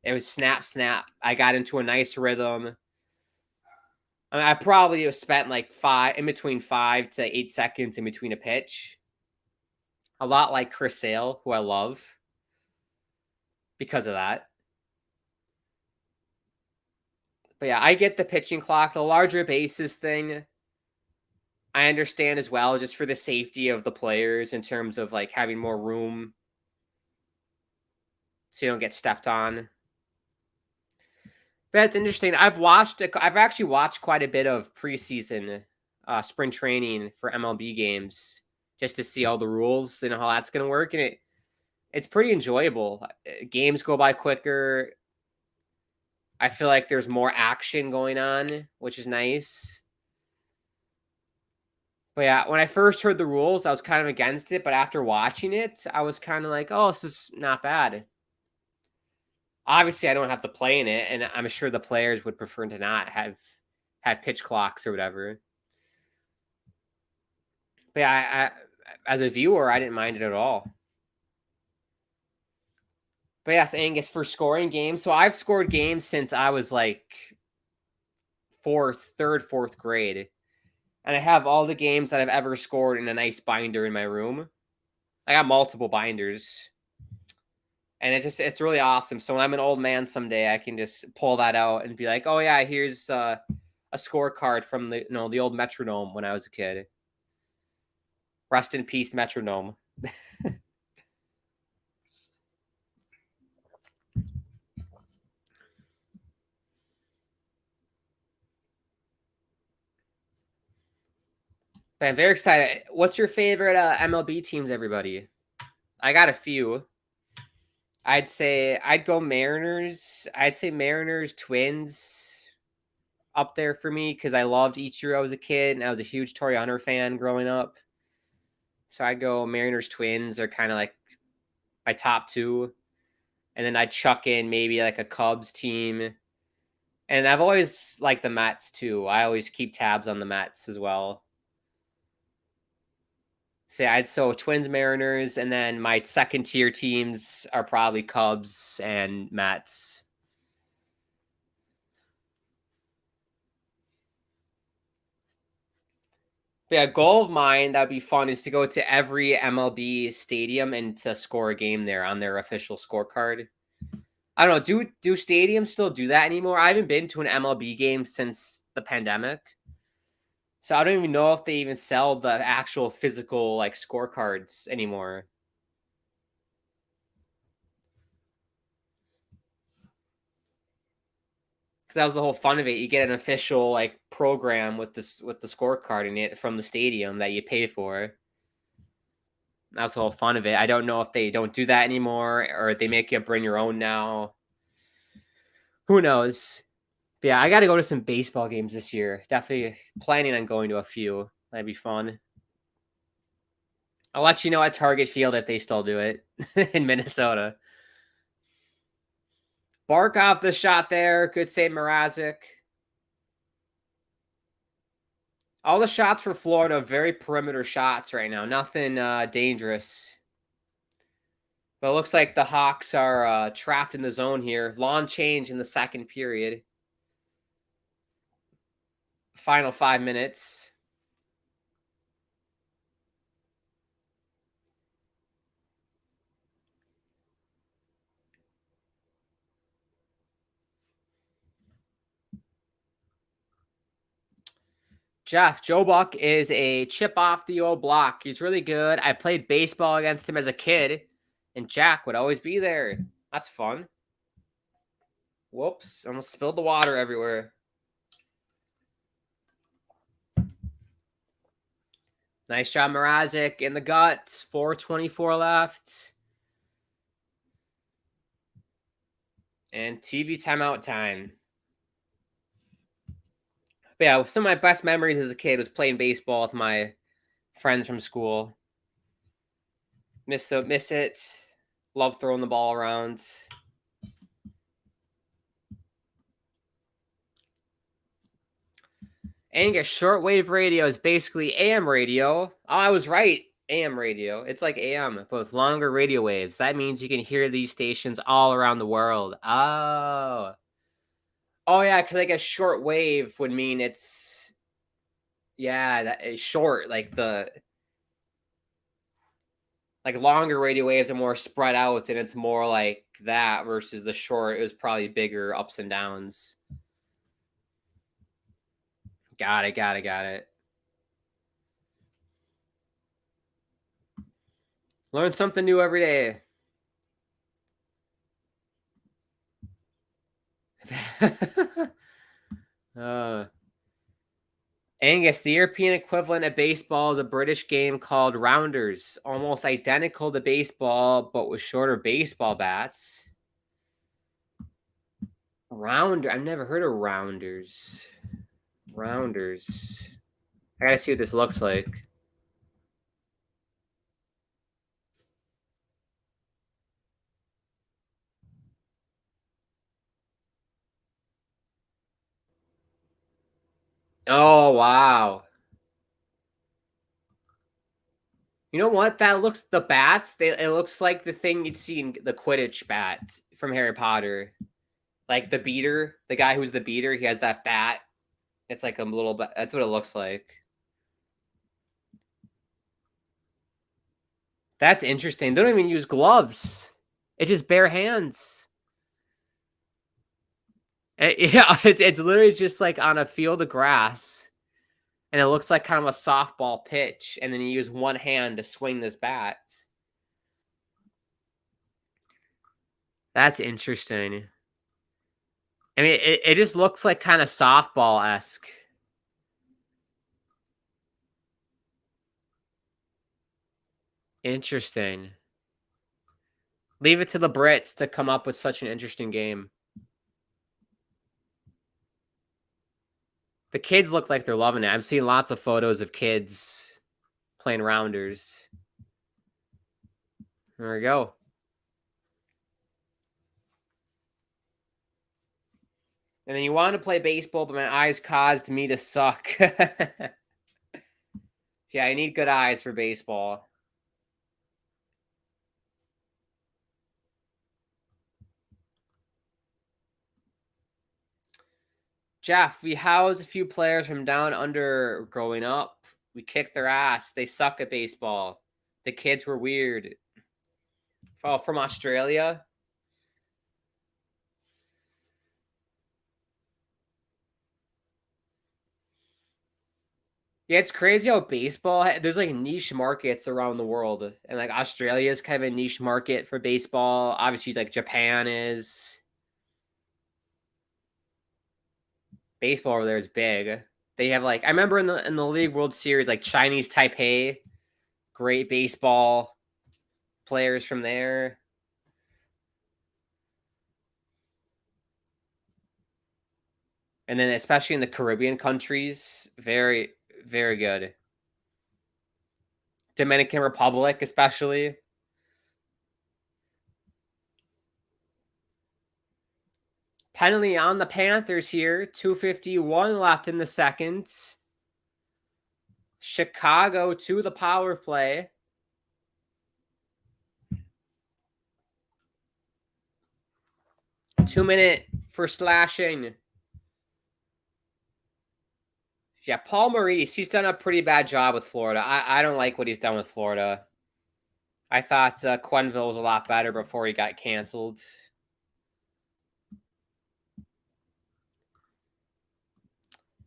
It was snap, snap. I got into a nice rhythm. I mean, I probably have spent like 5 to 8 seconds in between a pitch. A lot like Chris Sale, who I love because of that. But yeah, I get the pitching clock, the larger bases thing. I understand as well, just for the safety of the players in terms of like having more room so you don't get stepped on. But it's interesting. I've actually watched quite a bit of preseason spring training for MLB games just to see all the rules and how that's going to work, and it's pretty enjoyable. Games go by quicker. I feel like there's more action going on, which is nice. But yeah, when I first heard the rules, I was kind of against it. But after watching it, I was kind of like, oh, this is not bad. Obviously, I don't have to play in it, and I'm sure the players would prefer to not have had pitch clocks or whatever. But yeah, as a viewer, I didn't mind it at all. But yes, Angus, for scoring games. So I've scored games since I was like fourth grade. And I have all the games that I've ever scored in a nice binder in my room. I got multiple binders. And it's really awesome. So when I'm an old man someday, I can just pull that out and be like, oh yeah, here's a scorecard from the old Metronome when I was a kid. Rest in peace, Metronome. But I'm very excited. What's your favorite MLB teams, everybody? I got a few. I'd go Mariners. I'd say Mariners, Twins up there for me because I loved Ichiro as a kid, and I was a huge Torii Hunter fan growing up. So I'd go Mariners, Twins are kind of like my top two. And then I'd chuck in maybe like a Cubs team. And I've always liked the Mets too. I always keep tabs on the Mets as well. So Twins, Mariners, and then my second tier teams are probably Cubs and Mets. But yeah, goal of mine that'd be fun is to go to every MLB stadium and to score a game there on their official scorecard. I don't know. Do stadiums still do that anymore? I haven't been to an MLB game since the pandemic. So I don't even know if they even sell the actual physical like scorecards anymore. Because that was the whole fun of it. You get an official like program with the scorecard in it from the stadium that you pay for. That was the whole fun of it. I don't know if they don't do that anymore or they make you bring your own now. Who knows? But yeah, I got to go to some baseball games this year. Definitely planning on going to a few. That'd be fun. I'll let you know at Target Field if they still do it in Minnesota. Barkov the shot there. Good save, Mrazek. All the shots for Florida, very perimeter shots right now. Nothing dangerous. But it looks like the Hawks are trapped in the zone here. Long change in the second period. Final 5 minutes. Jeff, Joe Buck is a chip off the old block. He's really good. I played baseball against him as a kid, and Jack would always be there. That's fun. Whoops, almost spilled the water everywhere. Nice job, Mrazek in the guts. 4:24 left. And TV timeout time. But yeah, some of my best memories as a kid was playing baseball with my friends from school. Miss it. Love throwing the ball around. Angus, shortwave radio is basically AM radio. Oh, I was right. AM radio. It's like AM, but with longer radio waves. That means you can hear these stations all around the world. Oh. Oh, yeah, because like a short wave would mean it's, yeah, that is short. Like longer radio waves are more spread out, and it's more like that versus the short. It was probably bigger ups and downs. Got it. Learn something new every day. Angus, the European equivalent of baseball is a British game called rounders, almost identical to baseball, but with shorter baseball bats. Rounder, I've never heard of rounders. Rounders. I gotta see what this looks like. Oh, wow. You know what? That looks, the bats, it looks like the thing you'd see in the Quidditch bat from Harry Potter. Like the beater, the guy who's the beater, he has that bat. It's like a little bit, that's what it looks like. That's interesting. They don't even use gloves. It's just bare hands. Yeah, it's literally just like on a field of grass, and it looks like kind of a softball pitch, and then you use one hand to swing this bat. That's interesting. I mean, it just looks like kind of softball-esque. Interesting. Leave it to the Brits to come up with such an interesting game. The kids look like they're loving it. I'm seeing lots of photos of kids playing rounders. There we go. And then you want to play baseball, but my eyes caused me to suck. Yeah, I need good eyes for baseball. Jeff, we housed a few players from down under growing up. We kicked their ass. They suck at baseball. The kids were weird. Oh, from Australia? Yeah, it's crazy how baseball, there's like niche markets around the world. And like Australia is kind of a niche market for baseball. Obviously, like Japan is. Baseball over there is big. They have like, I remember in the League World Series, like Chinese Taipei, great baseball players from there. And then especially in the Caribbean countries, very, very good. Dominican Republic, especially. Penalty on the Panthers here. 2:51 left in the second. Chicago to the power play. Two-minute for slashing. Yeah, Paul Maurice, he's done a pretty bad job with Florida. I don't like what he's done with Florida. I thought Quenneville was a lot better before he got canceled.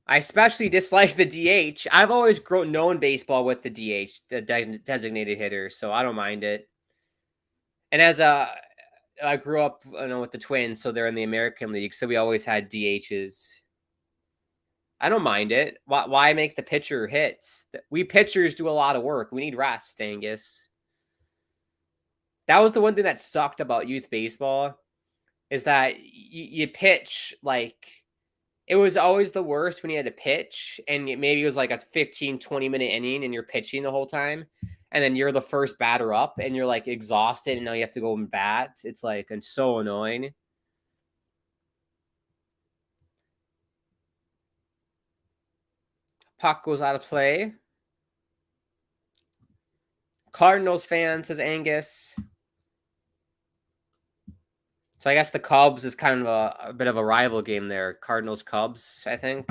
I especially dislike the DH. I've always known baseball with the DH, the designated hitter, so I don't mind it. And I grew up, with the Twins, so they're in the American League, so we always had DHs. I don't mind it. Why make the pitcher hit? We pitchers do a lot of work. We need rest, Angus. That was the one thing that sucked about youth baseball, is that you pitch like, it was always the worst when you had to pitch, and maybe it was like a 15, 20-minute inning and you're pitching the whole time, and then you're the first batter up and you're like exhausted and now you have to go and bat. It's like, and so annoying. Puck goes out of play. Cardinals fan, says Angus. So I guess the Cubs is kind of a bit of a rival game there. Cardinals-Cubs, I think.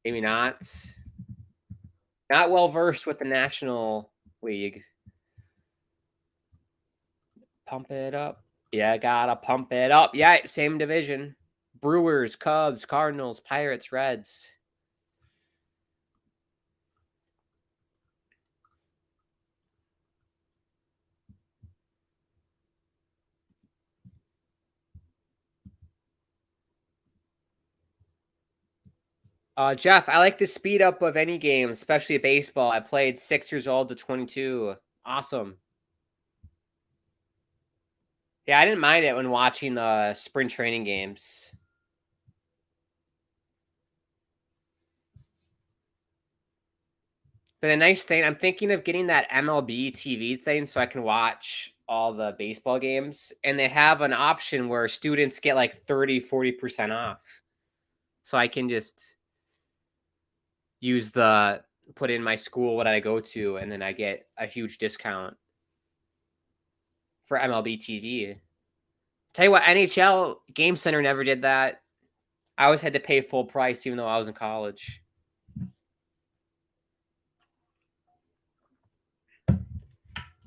Maybe not. Not well-versed with the National League. Pump it up. Yeah, gotta pump it up. Yeah, same division. Brewers, Cubs, Cardinals, Pirates, Reds. Jeff, I like the speed up of any game, especially baseball. I played 6 years old to 22. Awesome. Yeah, I didn't mind it when watching the spring training games. But the nice thing, I'm thinking of getting that MLB TV thing so I can watch all the baseball games. And they have an option where students get like 30, 40% off. So I can just put in my school what I go to, and then I get a huge discount for MLB TV. Tell you what, NHL Game Center never did that. I always had to pay full price even though I was in college.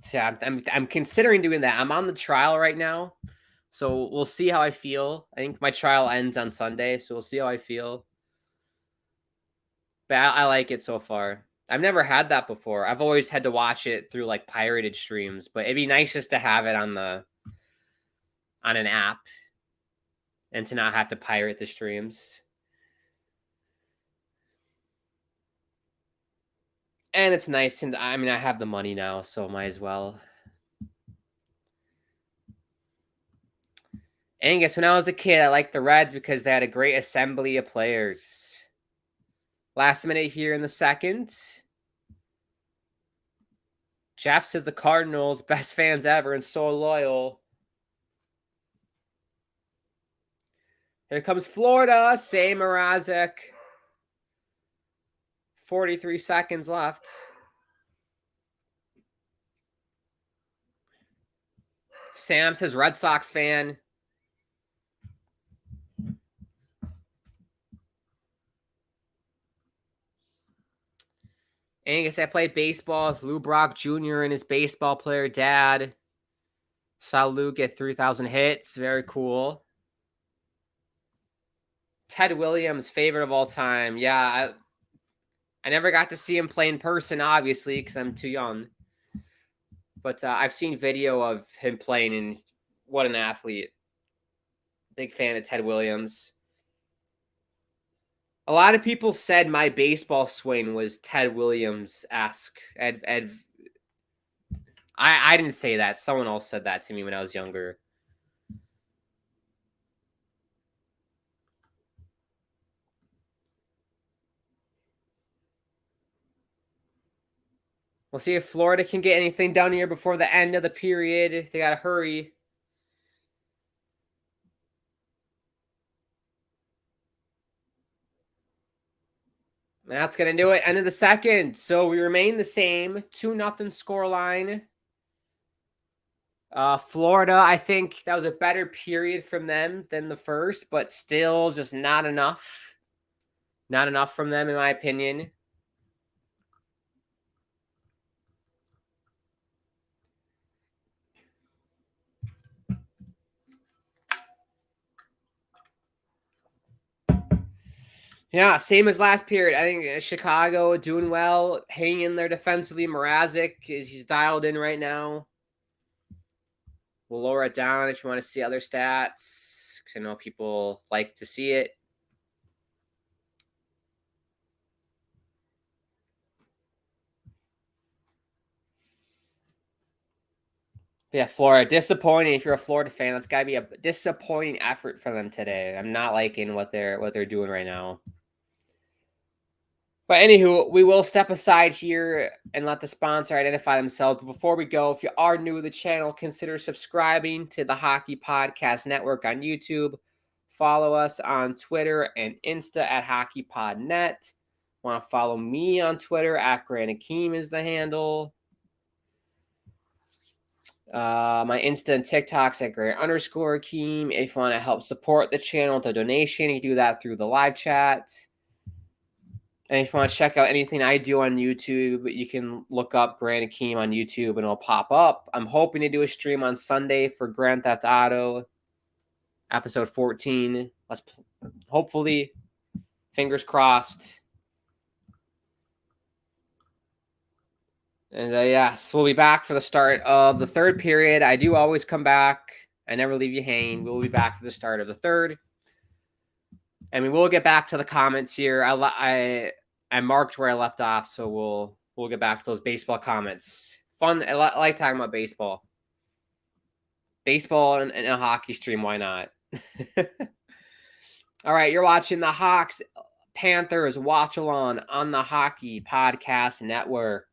So I'm considering doing that. I'm on the trial right now, so we'll see how I feel. I think my trial ends on Sunday, so we'll see how I feel. But I like it so far. I've never had that before. I've always had to watch it through like pirated streams, but it'd be nice just to have it on an app and to not have to pirate the streams. And it's nice, and I mean, I have the money now, so might as well. Angus, when I was a kid, I liked the Reds because they had a great assembly of players. Last minute here in the second. Jeff says the Cardinals, best fans ever and so loyal. Here comes Florida. Say Mrazek. 43 seconds left. Sam says Red Sox fan. Angus, I played baseball with Lou Brock Jr. and his baseball player dad. Saw Lou get 3,000 hits. Very cool. Ted Williams, favorite of all time. Yeah, I never got to see him play in person, obviously, because I'm too young. But I've seen video of him playing, and what an athlete. Big fan of Ted Williams. A lot of people said my baseball swing was Ted Williams-esque. I didn't say that. Someone else said that to me when I was younger. We'll see if Florida can get anything done here before the end of the period. They got to hurry. That's going to do it. End of the second. So we remain the same. 2-0 scoreline. Florida, I think that was a better period from them than the first, but still just not enough. Not enough from them, in my opinion. Yeah, same as last period. I think Chicago doing well, hanging in there defensively. Mrazek, he's dialed in right now. We'll lower it down if you want to see other stats, because I know people like to see it. But yeah, Florida, disappointing. If you're a Florida fan, that's got to be a disappointing effort for them today. I'm not liking what they're doing right now. But anywho, we will step aside here and let the sponsor identify themselves. But before we go, if you are new to the channel, consider subscribing to the Hockey Podcast Network on YouTube. Follow us on Twitter and Insta at HockeyPodNet. Want to follow me on Twitter at Grant Akeem is the handle. My Insta and TikToks at Grant_Akeem. If you want to help support the channel with a donation, you can do that through the live chat. And if you want to check out anything I do on YouTube, you can look up Grant Akeem on YouTube and it'll pop up. I'm hoping to do a stream on Sunday for Grand Theft Auto, episode 14. Let's hopefully, fingers crossed. And yes, we'll be back for the start of the third period. I do always come back. I never leave you hanging. We'll be back for the start of the third. And we will get back to the comments here. I marked where I left off, so we'll get back to those baseball comments. Fun. I like talking about baseball. Baseball and a hockey stream. Why not? All right, you're watching the Hawks Panthers watch along on the Hockey Podcast Network.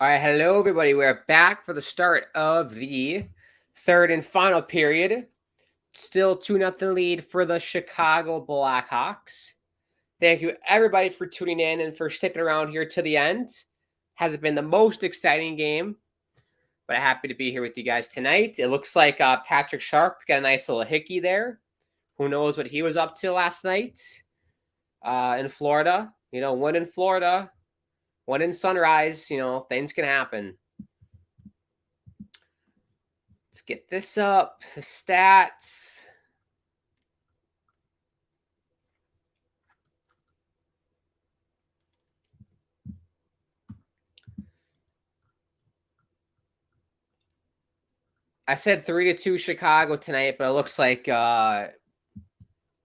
All right, hello everybody. We're back for the start of the third and final period. Still 2-0 lead for the Chicago Blackhawks. Thank you everybody for tuning in and for sticking around here to the end. Hasn't been the most exciting game, but I'm happy to be here with you guys tonight. It looks like Patrick Sharp got a nice little hickey there. Who knows what he was up to last night in Florida? You know, one in Florida. One in Sunrise, you know, things can happen. Let's get this up. The stats. I said 3-2 Chicago tonight, but it looks like there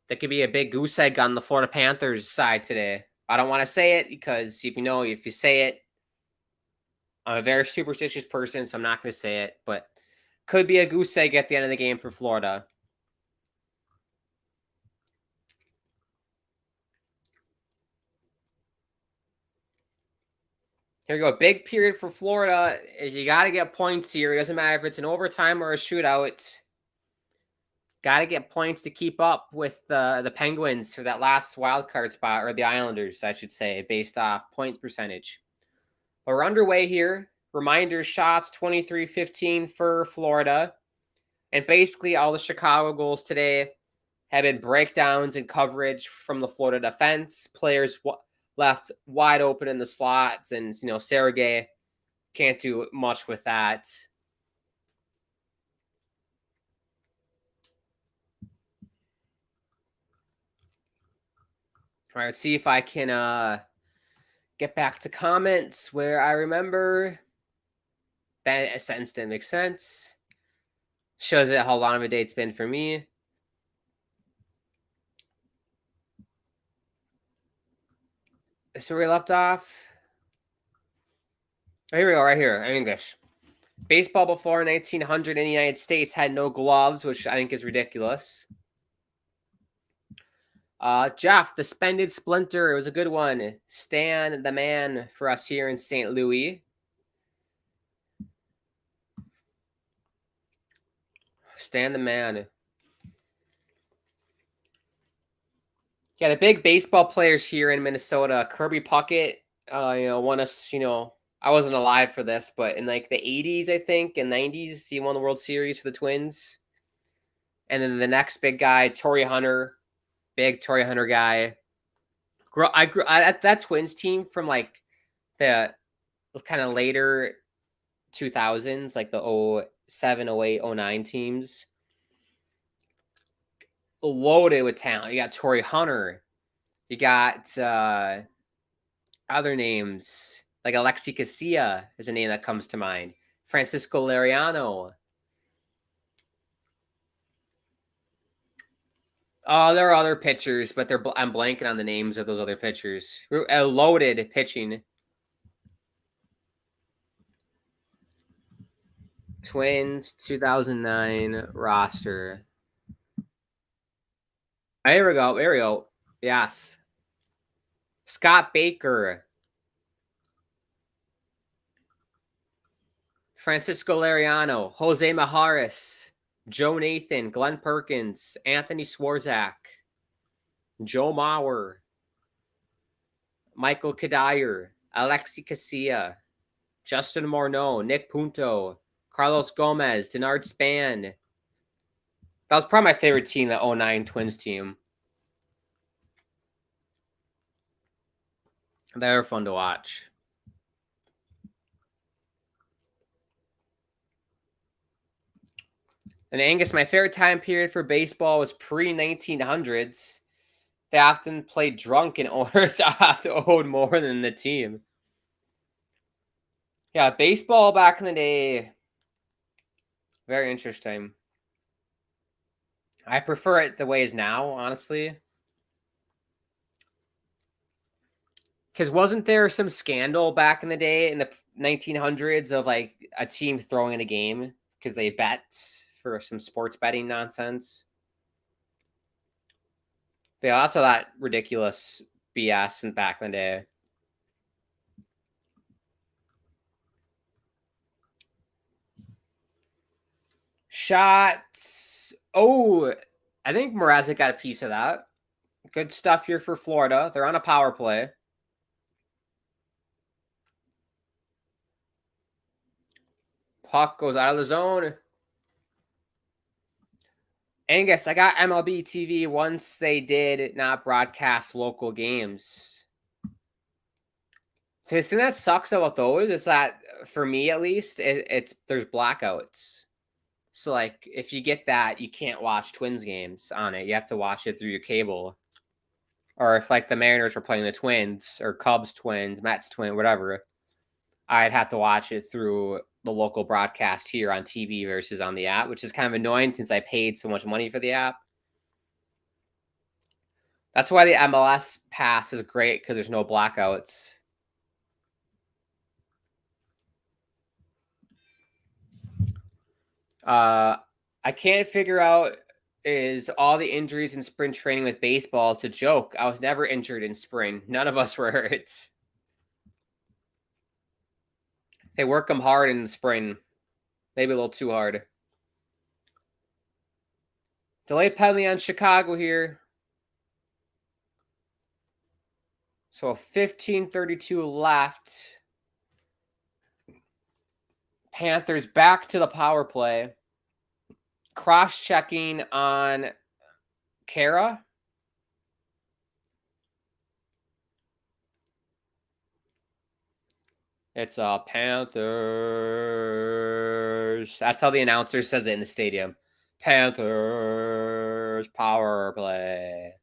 could be a big goose egg on the Florida Panthers side today. I don't want to say it because if you say it, I'm a very superstitious person, so I'm not going to say it. But could be a goose egg at the end of the game for Florida. Here we go. Big period for Florida. You got to get points here. It doesn't matter if it's an overtime or a shootout. Got to get points to keep up with the Penguins for that last wild card spot, or the Islanders, I should say, based off points percentage. But we're underway here. Reminder shots, 23-15 for Florida. And basically all the Chicago goals today have been breakdowns and coverage from the Florida defense. Players left wide open in the slots, and, you know, Sergei can't do much with that. All right, let's see if I can get back to comments where I remember that a sentence didn't make sense. Shows it how long of a day it's been for me. So we left off. Oh, here we go, right here in English. Baseball before 1900 in the United States had no gloves, which I think is ridiculous. Jeff, the Suspended Splinter. It was a good one. Stan, the man, for us here in St. Louis. Stan, the man. Yeah, the big baseball players here in Minnesota. Kirby Puckett, won us, I wasn't alive for this, but in like the 80s, I think, and 90s, he won the World Series for the Twins. And then the next big guy, Torrey Hunter. Big Torrey Hunter guy. I grew at that Twins team from like the kind of later 2000s, like the 07, 08, 09 teams. Loaded with talent. You got Torrey Hunter. You got other names like Alexi Casilla is a name that comes to mind. Francisco Liriano. Oh, there are other pitchers, but I'm blanking on the names of those other pitchers. Loaded pitching. Twins 2009 roster. Here we go. There we go. Yes. Scott Baker. Francisco Liriano. Jose Majares. Joe Nathan. Glenn Perkins. Anthony Swarzak. Joe Mauer. Michael Kadire. Alexi Casilla. Justin Morneau. Nick Punto. Carlos Gomez. Denard Span. That was probably my favorite team, the 09 Twins team. They were fun to watch. And Angus, my favorite time period for baseball was pre-1900s. They often played drunk in order to have to own more than the team. Yeah, baseball back in the day, very interesting. I prefer it the way it is now, honestly. Because wasn't there some scandal back in the day in the 1900s of like a team throwing in a game because they bet for some sports betting nonsense? But yeah, also that ridiculous BS in back in the day. Shots. Oh, I think Mrazek got a piece of that. Good stuff here for Florida. They're on a power play. Puck goes out of the zone. Angus, I got MLB TV once they did not broadcast local games. The thing that sucks about those is that, for me at least, there's blackouts. So, like, if you get that, you can't watch Twins games on it. You have to watch it through your cable. Or if, like, the Mariners were playing the Twins, or Cubs Twins, Mets Twins, whatever, I'd have to watch it through the local broadcast here on TV versus on the app, which is kind of annoying since I paid so much money for the app. That's why the MLS pass is great, because there's no blackouts. I can't figure out, is all the injuries in spring training with baseball? It's a joke. I was never injured in spring. None of us were hurt. They work them hard in the spring. Maybe a little too hard. Delayed penalty on Chicago here. So 15:32 left. Panthers back to the power play. Cross-checking on Kara. It's Panthers. That's how the announcer says it in the stadium. Panthers power play.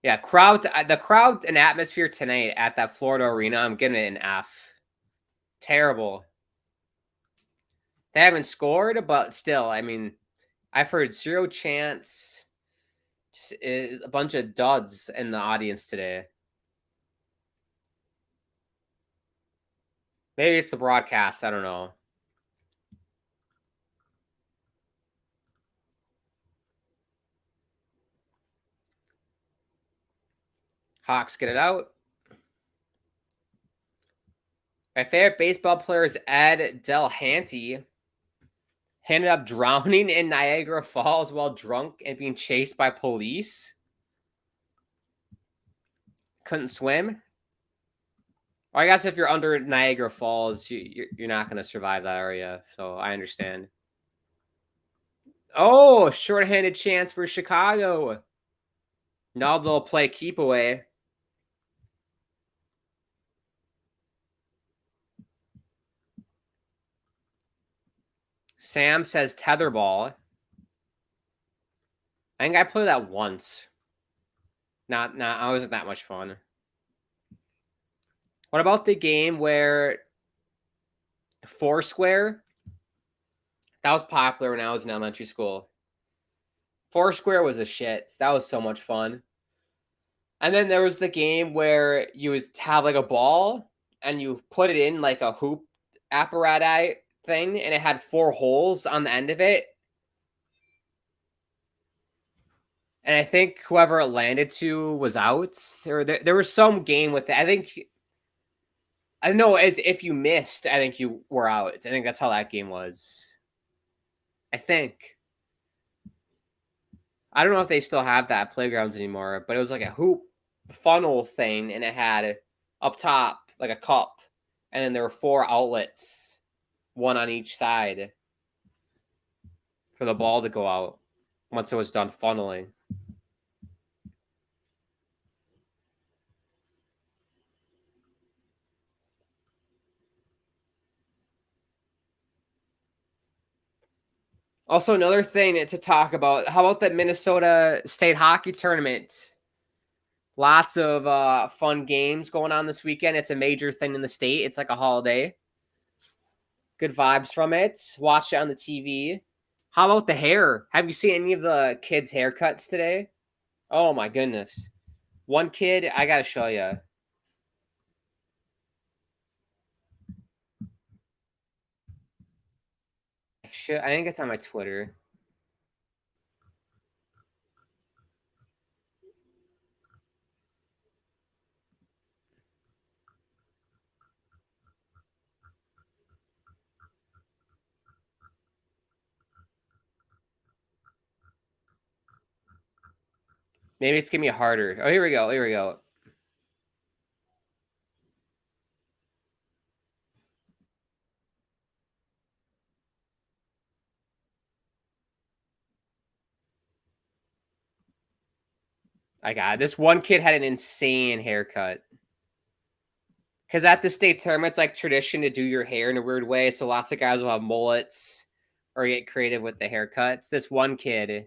Yeah, the crowd and atmosphere tonight at that Florida arena, I'm giving it an F. Terrible. They haven't scored, but still, I mean, I've heard zero chants. Just a bunch of duds in the audience today. Maybe it's the broadcast. I don't know. Hawks get it out. My favorite baseball player is Ed Delhanty. Ended up drowning in Niagara Falls while drunk and being chased by police. Couldn't swim. Well, I guess if you're under Niagara Falls, you're not going to survive that area. So I understand. Oh, shorthanded chance for Chicago. Now they'll play keep away. Sam says tetherball. I think I played that once. Not I wasn't that much fun. What about the game where Foursquare? That was popular when I was in elementary school. Foursquare was a shit. That was so much fun. And then there was the game where you would have like a ball and you put it in like a hoop apparatus thing, and it had 4 holes on the end of it. And I think whoever it landed to was out. There was some game with it. I know, as if you missed, I think you were out. I think that's how that game was. I think. I don't know if they still have that at playgrounds anymore, but it was like a hoop funnel thing, and it had up top like a cup, and then there were 4 outlets, one on each side, for the ball to go out once it was done funneling. Also, another thing to talk about, how about the Minnesota State Hockey Tournament? Lots of fun games going on this weekend. It's a major thing in the state. It's like a holiday. Good vibes from it. Watch it on the TV. How about the hair? Have you seen any of the kids' haircuts today? Oh my goodness. One kid, I gotta show you. I think it's on my Twitter. Maybe it's gonna be harder. Oh, here we go. Here we go. I got it. This one kid had an insane haircut. Because at the state tournament, it's like tradition to do your hair in a weird way. So lots of guys will have mullets or get creative with the haircuts. This one kid.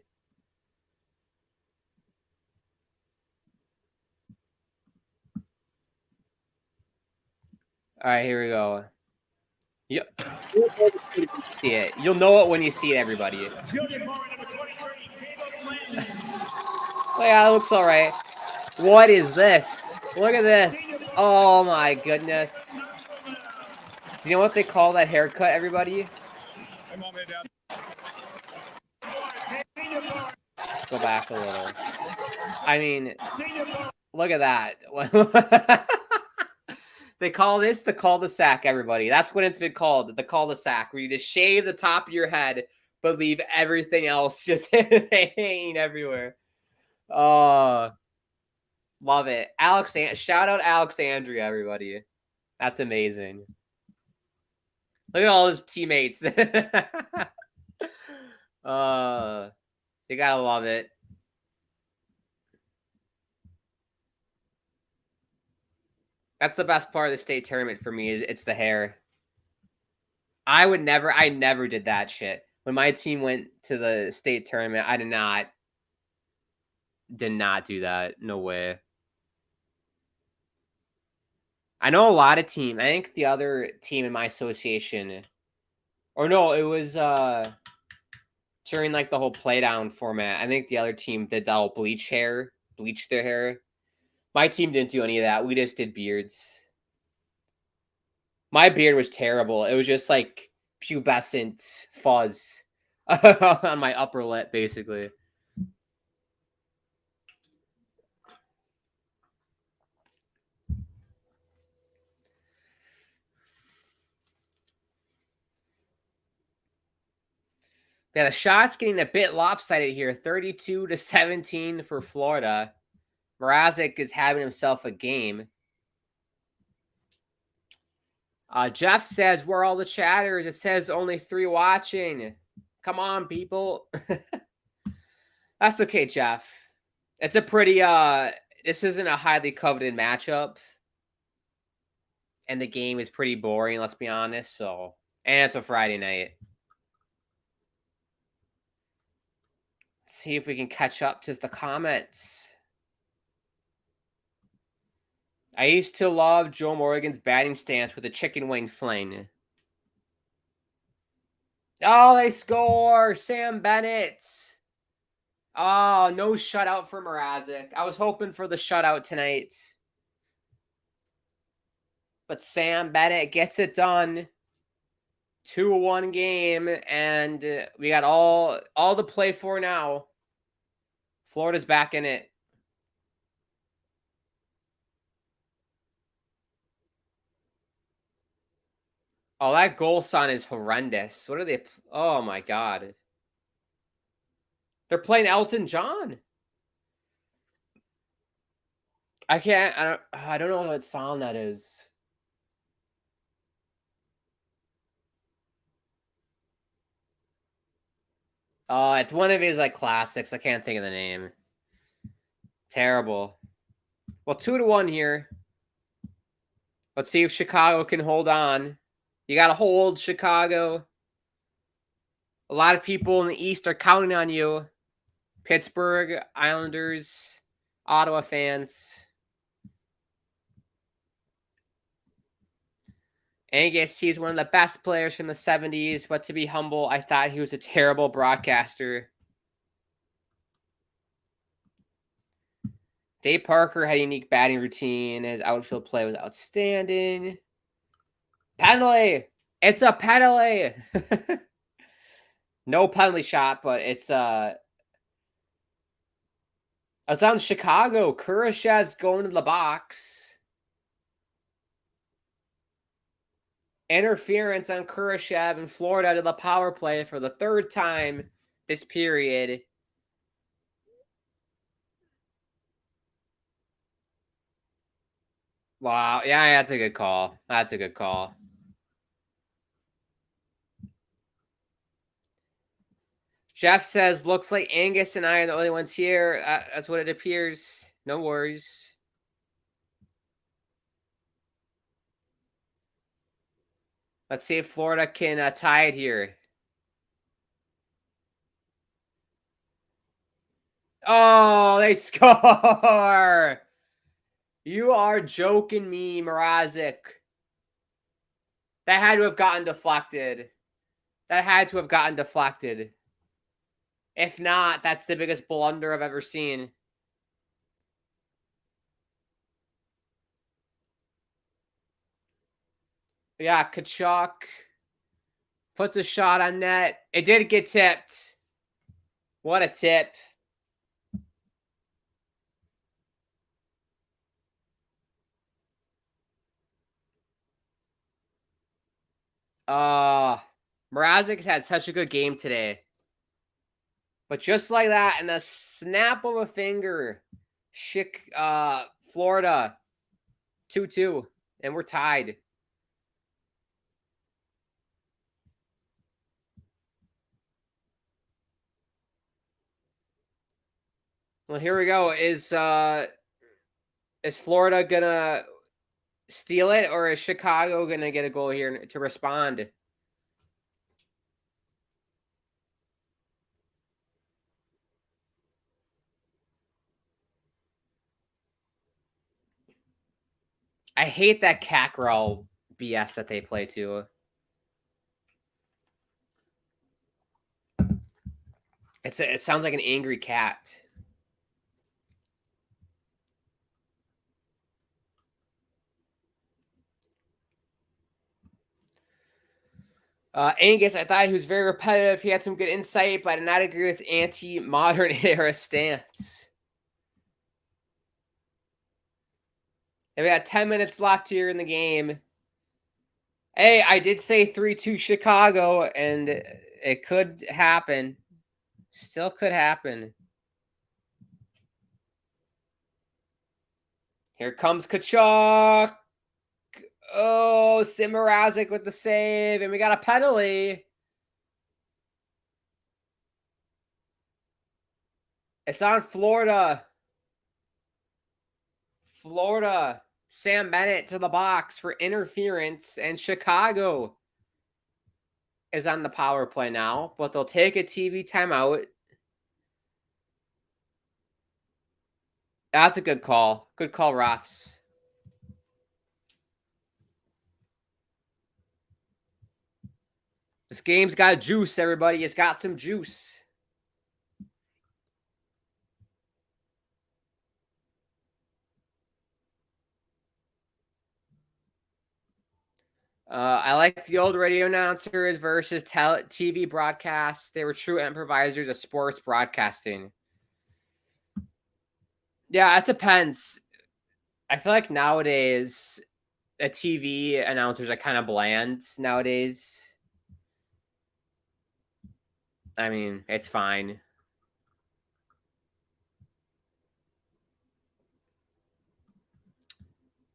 All right, here we go. You'll see it. You'll know it when you see it, everybody. Yeah, it looks all right. What is this? Look at this. Oh my goodness. You know what they call that haircut, everybody? Go back a little. I mean, look at that. They call this the cul-de-sac, everybody. That's what it's been called, the cul-de-sac, where you just shave the top of your head, but leave everything else just hanging everywhere. Oh, love it. Shout out Alexandria, everybody. That's amazing. Look at all his teammates. You gotta love it. That's the best part of the state tournament for me is it's the hair. I never did that shit. When my team went to the state tournament, I did not do that. No way. I know a lot of teams. I think the other team in my association, or no, it was during like the whole playdown format. I think the other team did that whole bleach their hair. My team didn't do any of that. We just did beards. My beard was terrible. It was just like pubescent fuzz on my upper lip, basically. Yeah, the shot's getting a bit lopsided here. 32-17 for Florida. Mrazek is having himself a game. Jeff says, where are all the chatters? It says only 3 watching. Come on, people. That's okay, Jeff. It's a pretty, this isn't a highly coveted matchup. And the game is pretty boring, let's be honest. So, and it's a Friday night. Let's see if we can catch up to the comments. I used to love Joe Morgan's batting stance with a chicken wing fling. Oh, they score! Sam Bennett. Oh, no shutout for Mrazek. I was hoping for the shutout tonight. But Sam Bennett gets it done. 2-1 game, and we got all to play for now. Florida's back in it. Oh, that goal sign is horrendous. What are they? Oh, my God. They're playing Elton John. I don't know what song that is. Oh, it's one of his like classics. I can't think of the name. Terrible. Well, 2-1 here. Let's see if Chicago can hold on. You got to hold, Chicago. A lot of people in the East are counting on you. Pittsburgh, Islanders, Ottawa fans. Angus, he's one of the best players from the 70s, but to be humble, I thought he was a terrible broadcaster. Dave Parker had a unique batting routine. His outfield play was outstanding. Penalty! It's a penalty! No penalty shot, but it's on Chicago. Kurashev's going to the box. Interference on Kurashev in Florida to the power play for the 3rd time this period. Wow. Yeah, that's a good call. That's a good call. Jeff says, looks like Angus and I are the only ones here. That's what it appears. No worries. Let's see if Florida can tie it here. Oh, they score! You are joking me, Mrazek. That had to have gotten deflected. That had to have gotten deflected. If not, that's the biggest blunder I've ever seen. Yeah, Kachuk puts a shot on net. It did get tipped. What a tip. Mrazek has had such a good game today. But just like that, in a snap of a finger, Florida 2-2, and we're tied. Well, here we go. Is Florida gonna steal it, or is Chicago gonna get a goal here to respond? I hate that Cackrell BS that they play too. It sounds like an angry cat. Angus, I thought he was very repetitive. He had some good insight, but I did not agree with anti-modern era stance. And we got 10 minutes left here in the game. Hey, I did say 3-2 Chicago, and it could happen. Still could happen. Here comes Kachuk. Oh, Mrazek with the save, and we got a penalty. It's on Florida. Florida. Sam Bennett to the box for interference, and Chicago is on the power play now, but they'll take a TV timeout. That's a good call. Good call, refs. This game's got juice, everybody. It's got some juice. I like the old radio announcers versus TV broadcasts. They were true improvisers of sports broadcasting. Yeah, it depends. I feel like nowadays, the TV announcers are kind of bland nowadays. I mean, it's fine.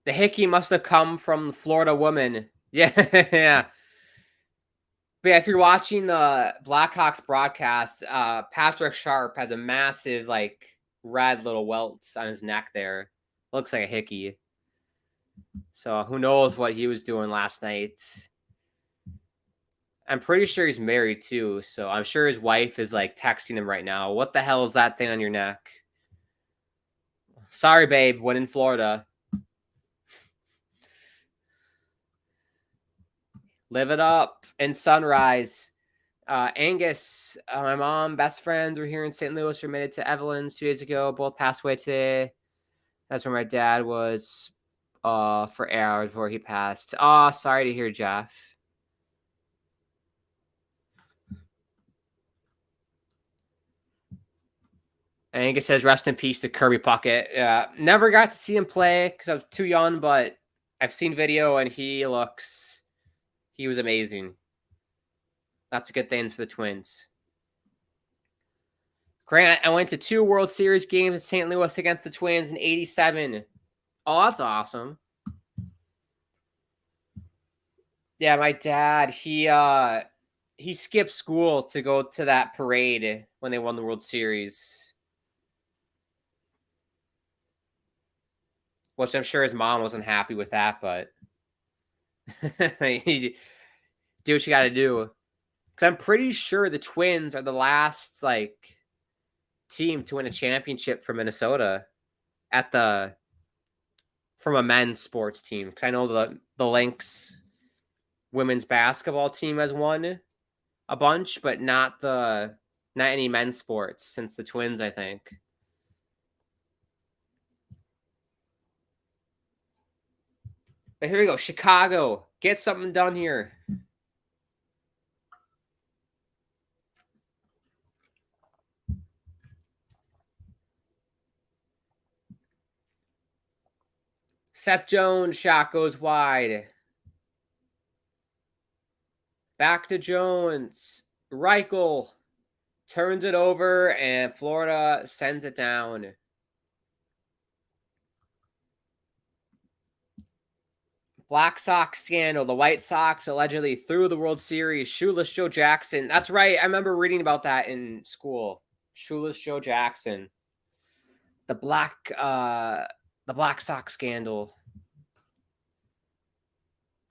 The hickey must have come from the Florida woman. Yeah, yeah. But yeah, if you're watching the Blackhawks broadcast, Patrick Sharp has a massive, red little welts on his neck there. Looks like a hickey. So who knows what he was doing last night. I'm pretty sure he's married too, so I'm sure his wife is texting him right now. What the hell is that thing on your neck? Sorry, babe. When in Florida. Live it up in Sunrise. Angus, my mom, best friends were here in St. Louis, remitted to Evelyn's 2 days ago. Both passed away today. That's where my dad was for hours before he passed. Oh, sorry to hear, Jeff. Angus says, rest in peace to Kirby Puckett. Yeah, never got to see him play because I was too young, but I've seen video and he was amazing. Lots of good things for the Twins. Grant, I went to 2 World Series games in St. Louis against the Twins in '87. Oh, that's awesome. Yeah, my dad, he skipped school to go to that parade when they won the World Series, which I'm sure his mom wasn't happy with that, but you do what you got to do. Because I'm pretty sure the Twins are the last like team to win a championship from Minnesota at the from a men's sports team. Because I know the Lynx women's basketball team has won a bunch, but not any men's sports since the Twins, I think. But here we go. Chicago. Get something done here. Seth Jones, shot goes wide. Back to Jones. Reichel turns it over, and Florida sends it down. Black Sox scandal. The White Sox allegedly threw the World Series. Shoeless Joe Jackson. That's right. I remember reading about that in school. Shoeless Joe Jackson. The Black Sox scandal.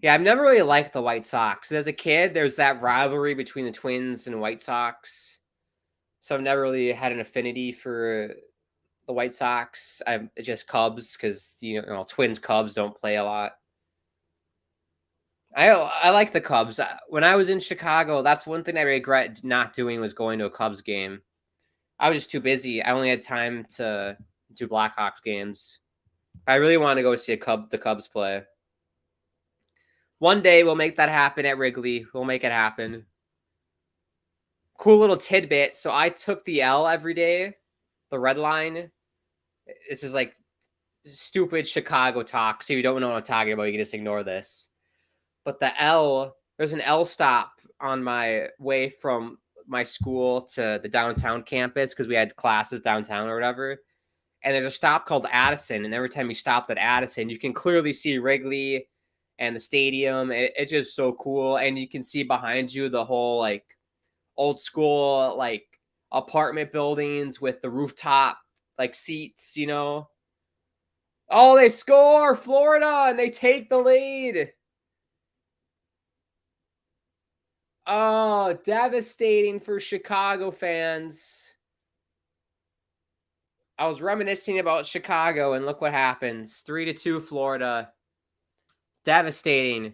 Yeah, I've never really liked the White Sox. As a kid, there's that rivalry between the Twins and White Sox. So I've never really had an affinity for the White Sox. I'm just Cubs because Twins Cubs don't play a lot. I like the Cubs. When I was in Chicago, that's one thing I regret not doing was going to a Cubs game. I was just too busy. I only had time to do Blackhawks games. I really want to go see the Cubs play. One day we'll make that happen at Wrigley. We'll make it happen. Cool little tidbit. So I took the L every day, the red line. This is like stupid Chicago talk. So you don't know what I'm talking about. You can just ignore this. But the L, there's an L stop on my way from my school to the downtown campus because we had classes downtown or whatever. And there's a stop called Addison. And every time you stopped at Addison, you can clearly see Wrigley and the stadium. It's just so cool. And you can see behind you the whole like old school like apartment buildings with the rooftop like seats, Oh, they score, Florida, and they take the lead. Oh, devastating for Chicago fans. I was reminiscing about Chicago, and look what happens. 3-2 Florida. Devastating.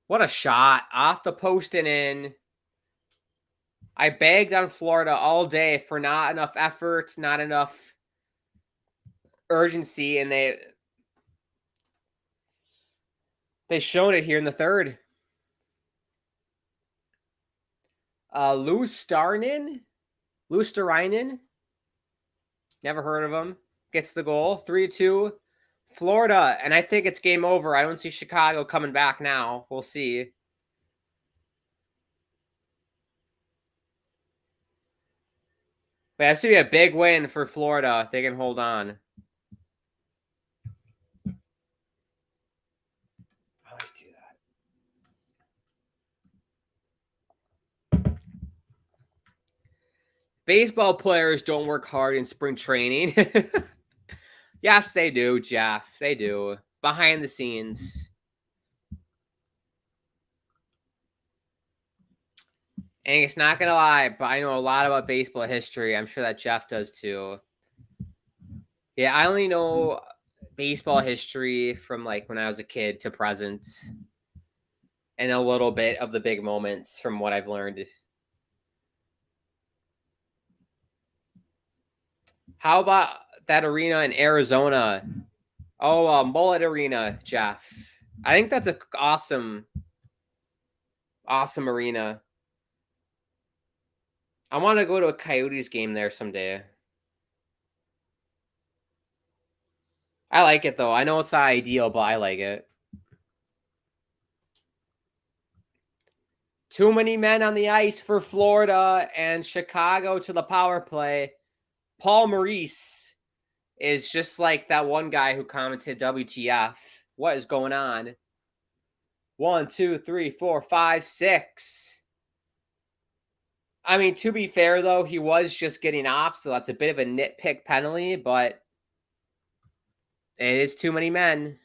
What a shot. Off the post and in. I bagged on Florida all day for not enough effort, not enough urgency, and they showed it here in the third. Luosterainen? Never heard of him. Gets the goal. 3-2. Florida, and I think it's game over. I don't see Chicago coming back now. We'll see. But that's going to be a big win for Florida if they can hold on. I always do that. Baseball players don't work hard in spring training. Yes, they do, Jeff. They do. Behind the scenes. And it's not going to lie, but I know a lot about baseball history. I'm sure that Jeff does too. Yeah, I only know baseball history from like when I was a kid to present. And a little bit of the big moments from what I've learned. How about that arena in Arizona? Oh, Mullet Arena, Jeff. I think that's an awesome arena. I want to go to a Coyotes game there someday. I like it, though. I know it's not ideal, but I like it. Too many men on the ice for Florida and Chicago to the power play. Paul Maurice is just like that one guy who commented WTF What is going on? 1, 2, 3, 4, 5, 6. I mean, to be fair, though, he was just getting off, so that's a bit of a nitpick penalty, but it is too many men.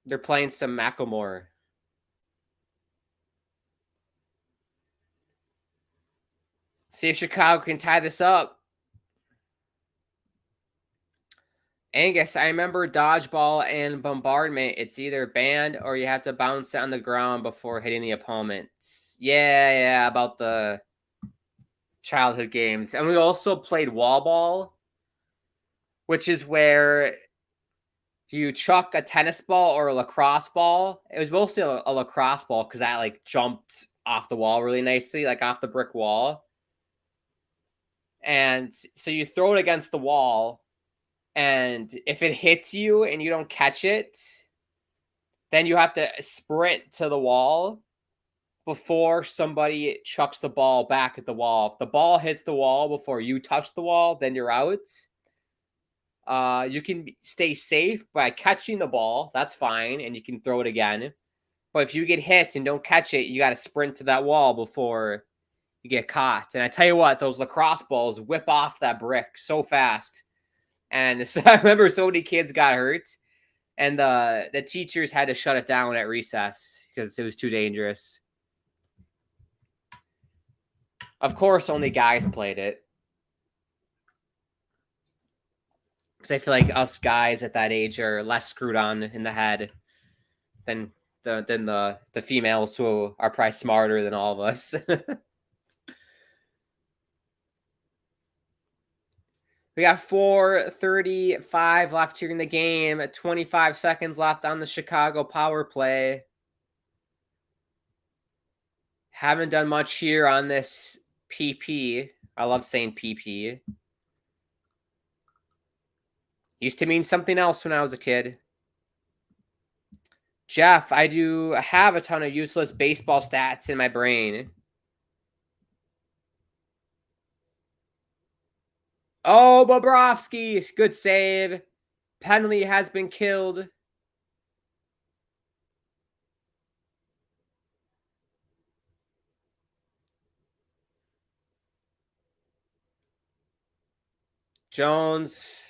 They're playing some Macklemore. See if Chicago can tie this up. Angus, I remember dodgeball and bombardment. It's either banned or you have to bounce it on the ground before hitting the opponent. Yeah, about the childhood games. And we also played wall ball, which is where you chuck a tennis ball or a lacrosse ball. It was mostly a lacrosse ball because that like jumped off the wall really nicely, like off the brick wall. And so you throw it against the wall, and if it hits you and you don't catch it, then you have to sprint to the wall before somebody chucks the ball back at the wall. If the ball hits the wall before you touch the wall, then you're out. You can stay safe by catching the ball. That's fine, and you can throw it again. But if you get hit and don't catch it, you got to sprint to that wall before you get caught. And I tell you what, those lacrosse balls whip off that brick so fast. And so I remember so many kids got hurt, and the teachers had to shut it down at recess because it was too dangerous. Of course, only guys played it. Because I feel like us guys at that age are less screwed on in the head than the females who are probably smarter than all of us. We got 4:35 left here in the game. 25 seconds left on the Chicago power play. Haven't done much here on this PP. I love saying PP. Used to mean something else when I was a kid. Jeff, I do have a ton of useless baseball stats in my brain. Oh, Bobrovsky, good save. Penalty has been killed. Jones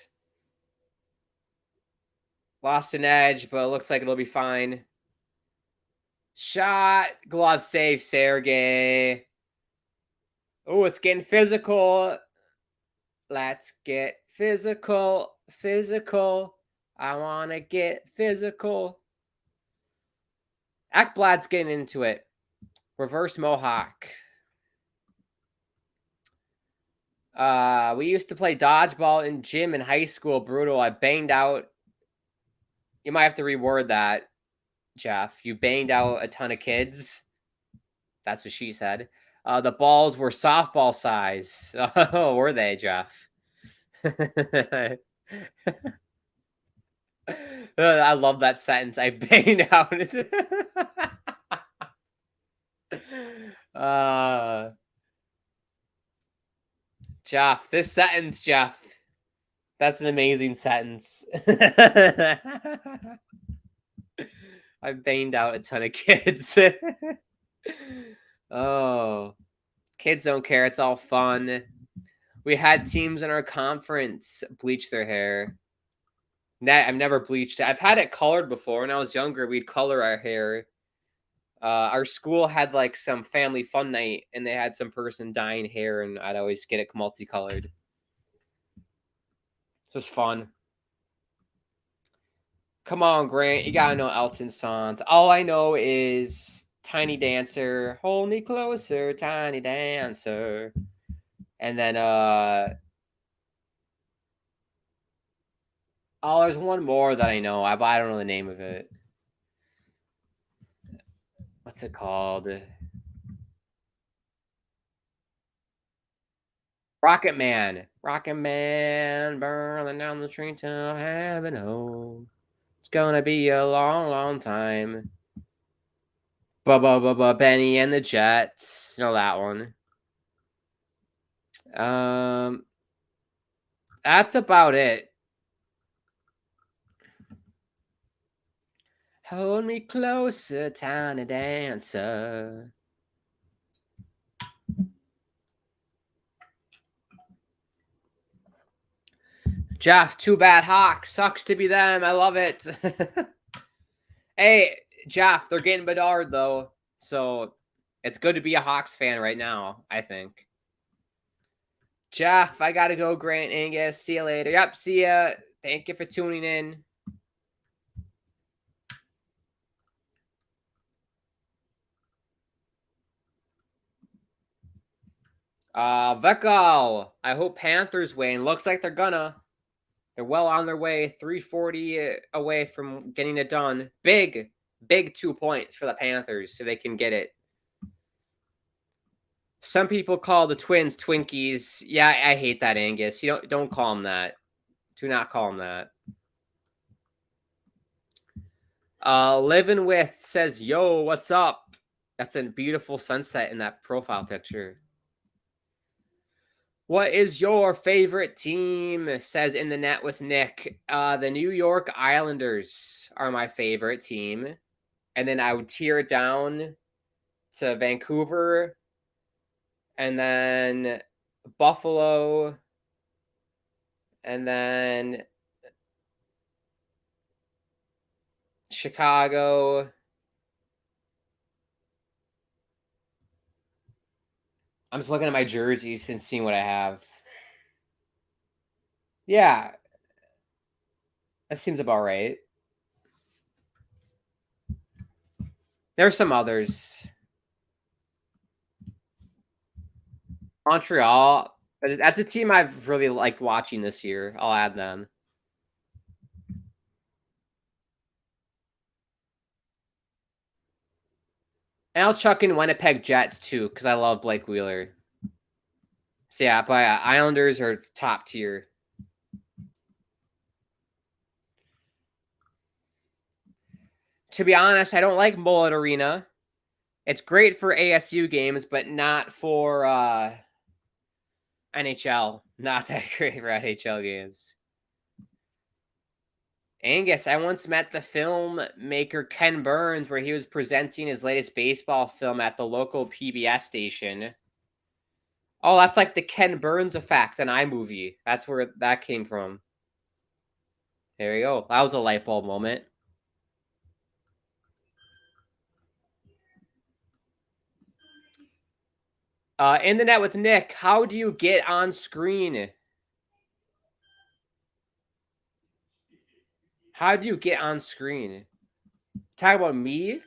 lost an edge, but it looks like it'll be fine. Shot, glove save, Sergey. Oh, it's getting physical. Let's get physical. I want to get physical. Ekblad's getting into it. Reverse Mohawk. We used to play dodgeball in gym in high school. Brutal. I banged out. You might have to reword that, Jeff. You banged out a ton of kids. That's what she said. The balls were softball size. Oh, were they, Jeff? I love that sentence. I banged out. Jeff, this sentence, Jeff. That's an amazing sentence. I banged out a ton of kids. Oh, kids don't care. It's all fun. We had teams in our conference bleach their hair. I've never bleached it. I've had it colored before. When I was younger, we'd color our hair. Our school had like some family fun night, and they had some person dyeing hair, and I'd always get it multicolored. It was fun. Come on, Grant. You gotta know Elton songs. All I know is Tiny Dancer. Hold me closer, Tiny Dancer. And then oh, there's one more that I know. I don't know the name of it. What's it called? Rocket Man. Rocket Man, burning down the treetop, heaven home. It's gonna be a long, long time. Benny and the Jets. You know that one. That's about it. Hold me closer, tiny dancer. Jeff, too bad Hawks. Sucks to be them. I love it. Hey, Jeff, they're getting Bedard, though. So it's good to be a Hawks fan right now, I think. Jeff, I got to go. Grant, Angus, see you later. Yep, see ya. Thank you for tuning in. Vekal, I hope Panthers win. Looks like they're gonna. They're well on their way. 340 away from getting it done. Big 2 points for the Panthers if they can get it. Some people call the Twins Twinkies. Yeah, I hate that, Angus. You don't call them that. Do not call them that. Living with says, yo, what's up? That's a beautiful sunset in that profile picture. What is your favorite team? Says in the net with Nick. The New York Islanders are my favorite team. And then I would tear it down to Vancouver. And then Buffalo. And then Chicago. I'm just looking at my jerseys and seeing what I have. Yeah. That seems about right. There's some others. Montreal. That's a team I've really liked watching this year. I'll add them. And I'll chuck in Winnipeg Jets too, because I love Blake Wheeler. So yeah, but Islanders are top tier. To be honest, I don't like Mullet Arena. It's great for ASU games, but not for NHL. Not that great for NHL games. Angus, I once met the filmmaker Ken Burns where he was presenting his latest baseball film at the local PBS station. Oh, that's like the Ken Burns effect on iMovie. That's where that came from. There you go. That was a light bulb moment. In the net with Nick, how do you get on screen? How do you get on screen? Talk about me?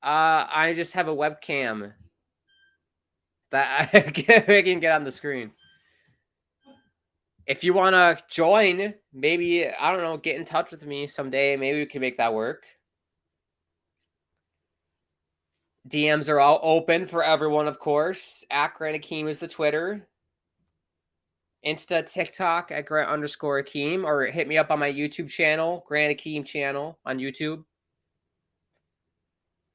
I just have a webcam that I can get on the screen. If you want to join, maybe, I don't know, get in touch with me someday. Maybe we can make that work. DMs are all open for everyone, of course. At Grant Akeem is the Twitter. Insta, TikTok at Grant_Akeem, or hit me up on my YouTube channel, Grant Akeem channel on YouTube.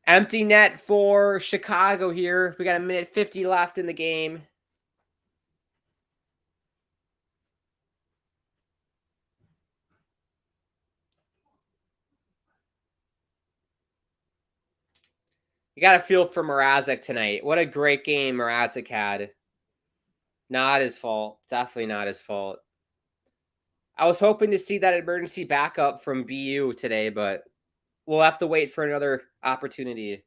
Empty net for Chicago here. We got a minute 50 left in the game. You got to feel for Mrazek tonight. What a great game Mrazek had. Not his fault. Definitely not his fault. I was hoping to see that emergency backup from BU today, but we'll have to wait for another opportunity.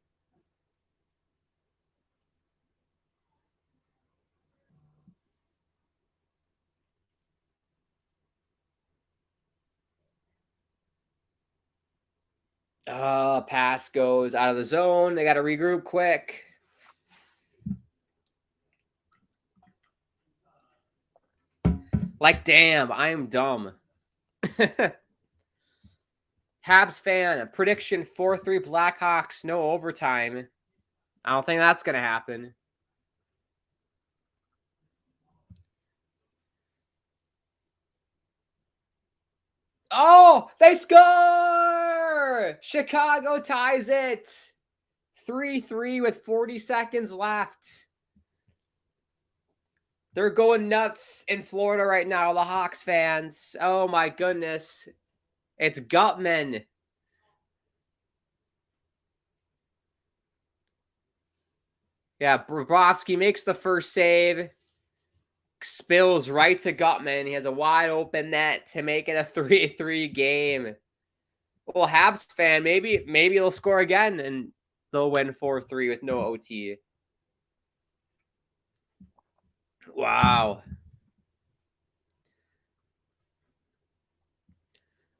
Pass goes out of the zone. They got to regroup quick. Like, damn, I am dumb. Habs fan, prediction 4-3 Blackhawks, no overtime. I don't think that's going to happen. Oh, they score! Chicago ties it. 3-3 with 40 seconds left. They're going nuts in Florida right now, the Hawks fans. Oh my goodness. It's Gutman. Yeah, Bobrovsky makes the first save. Spills right to Gutman. He has a wide open net to make it a 3-3 game. Well, Habs fan, maybe they'll score again and they'll win 4-3 with no OT. Wow.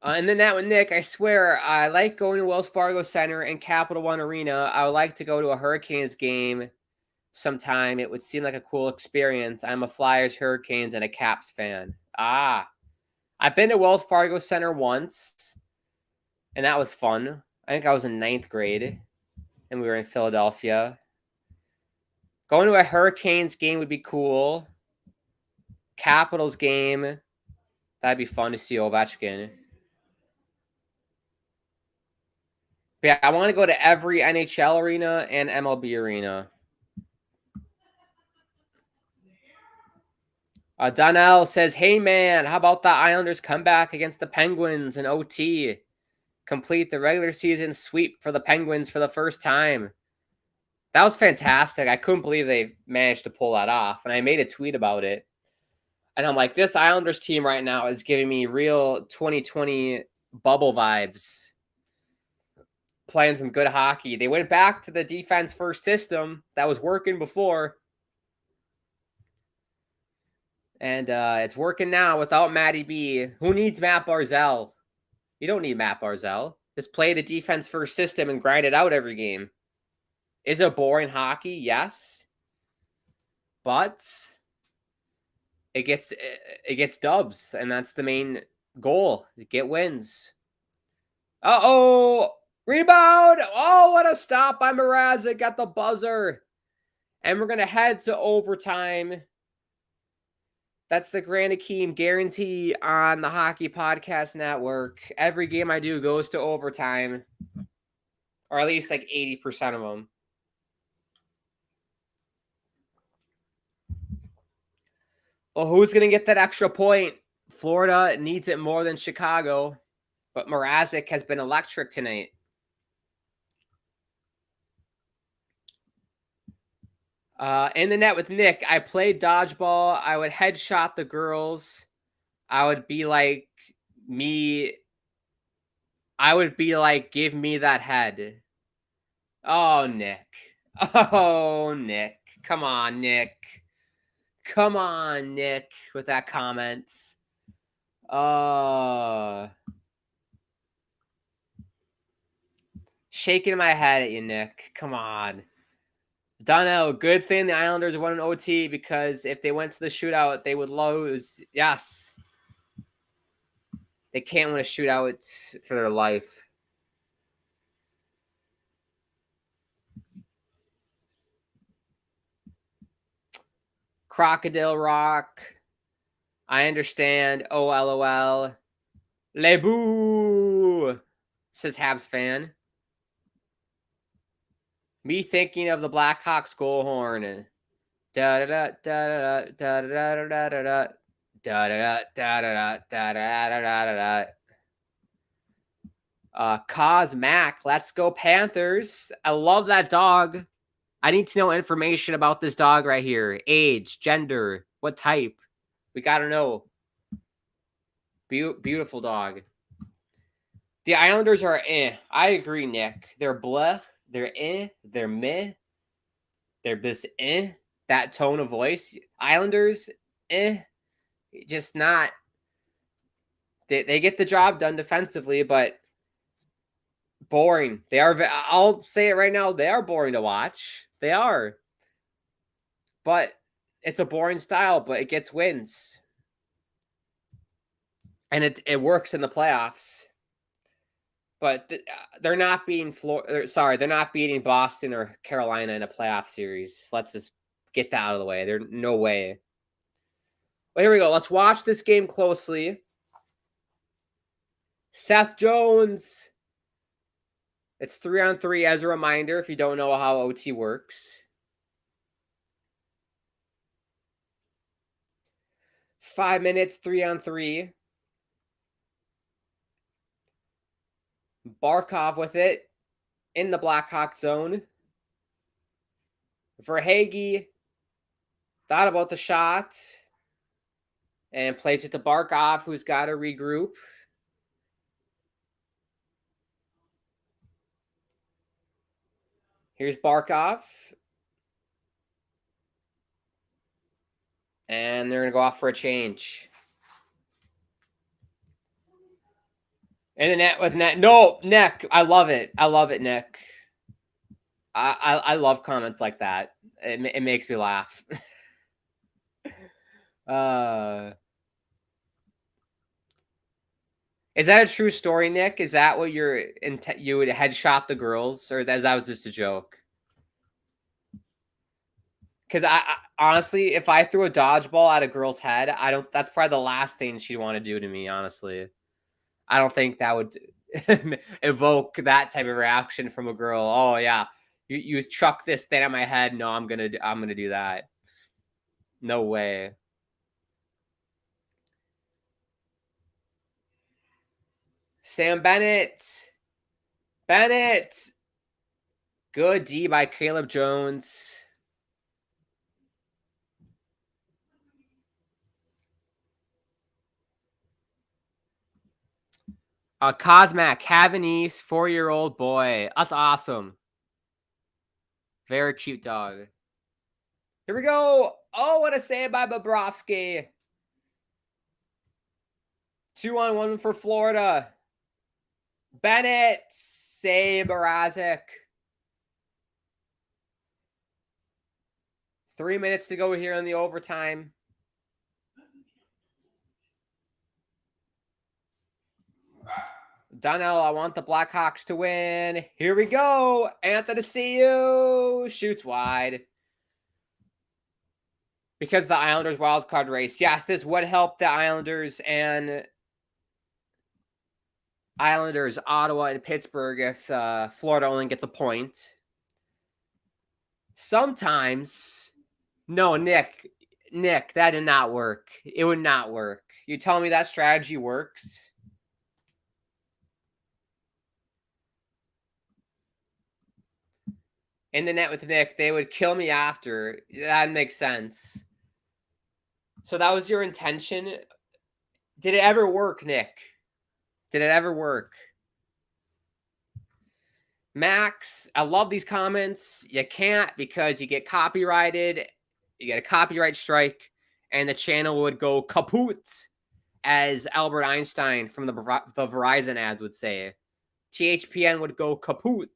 In the net with Nick, I swear, I like going to Wells Fargo Center and Capital One Arena. I would like to go to a Hurricanes game sometime. It would seem like a cool experience. I'm a Flyers, Hurricanes, and a Caps fan. I've been to Wells Fargo Center once, and that was fun. I think I was in 9th grade, and we were in Philadelphia. Going to a Hurricanes game would be cool. Capitals game, that'd be fun to see Ovechkin. But yeah, I want to go to every NHL arena and MLB arena. Donnell says, hey man, how about the Islanders comeback against the Penguins in OT? Complete the regular season sweep for the Penguins for the first time. That was fantastic. I couldn't believe they managed to pull that off. And I made a tweet about it. And I'm like, this Islanders team right now is giving me real 2020 bubble vibes. Playing some good hockey. They went back to the defense first system that was working before. And it's working now without Matty B. Who needs Matt Barzal? You don't need Matt Barzal. Just play the defense first system and grind it out every game. Is it boring hockey? Yes. But it gets dubs, and that's the main goal. Get wins. Uh-oh! Rebound! Oh, what a stop by Mrazek at the buzzer. And we're going to head to overtime. That's the Grand Akeem guarantee on the Hockey Podcast Network. Every game I do goes to overtime. Or at least like 80% of them. Well, who's going to get that extra point? Florida needs it more than Chicago. But Mrazek has been electric tonight. In the net with Nick, I played dodgeball. I would headshot the girls. I would be like, give me that head. Oh, Nick. Oh, Nick. Come on, Nick. Come on, Nick, with that comment. Shaking my head at you, Nick. Come on. Donnell, good thing the Islanders won an OT because if they went to the shootout, they would lose. Yes. They can't win a shootout for their life. Crocodile Rock. I understand. Oh, LOL. Le boo, says Habs fan. Me thinking of the Blackhawks goal horn. Da da da da da da da da da da da da da da da da da. Cos Mac, let's go Panthers. I love that dog. I need to know information about this dog right here. Age, gender, what type. We got to know. Beautiful dog. The Islanders are I agree, Nick. They're blah. They're they're meh. They're just that tone of voice. Islanders, just not. They get the job done defensively, but boring. They are. I'll say it right now. They are boring to watch. They are. But it's a boring style, but it gets wins. And it works in the playoffs. But they're not beating they're not beating Boston or Carolina in a playoff series. Let's just get that out of the way. There's no way. Well, here we go. Let's watch this game closely. Seth Jones. It's 3-on-3 as a reminder if you don't know how OT works. 5 minutes, 3-on-3. Barkov with it in the Blackhawks zone. Verhaeghe thought about the shot and plays it to Barkov, who's got to regroup. Here's Barkov. And they're going to go off for a change. And the net with net. No, Nick. I love it. I love it, Nick. I love comments like that. It makes me laugh. Is that a true story, Nick? Is that what you would headshot the girls, or that was just a joke? Because I honestly, if I threw a dodgeball at a girl's head, that's probably the last thing she'd want to do to me. Honestly, I don't think that would evoke that type of reaction from a girl. Oh yeah, you chuck this thing at my head. No, I'm gonna do that. No way. Sam Bennett. Good D by Caleb Jones. Cosmac, Havanese, 4-year-old boy. That's awesome. Very cute dog. Here we go. Oh, what a save by Bobrovsky. 2-on-1 for Florida. Bennett, save Mrazek. 3 minutes to go here in the overtime. Donnell, I want the Blackhawks to win. Here we go. Anthony Ciu shoots wide. Because the Islanders wildcard race. Yes, this would help the Islanders, Ottawa, and Pittsburgh if Florida only gets a point. Sometimes. No, Nick, that did not work. It would not work. You tell me that strategy works? In the net with Nick, they would kill me after. That makes sense. So that was your intention? Did it ever work, Nick? Did it ever work? Max, I love these comments. You can't because you get copyrighted. You get a copyright strike, and the channel would go kaput, as Albert Einstein from the Verizon ads would say. THPN would go kaput,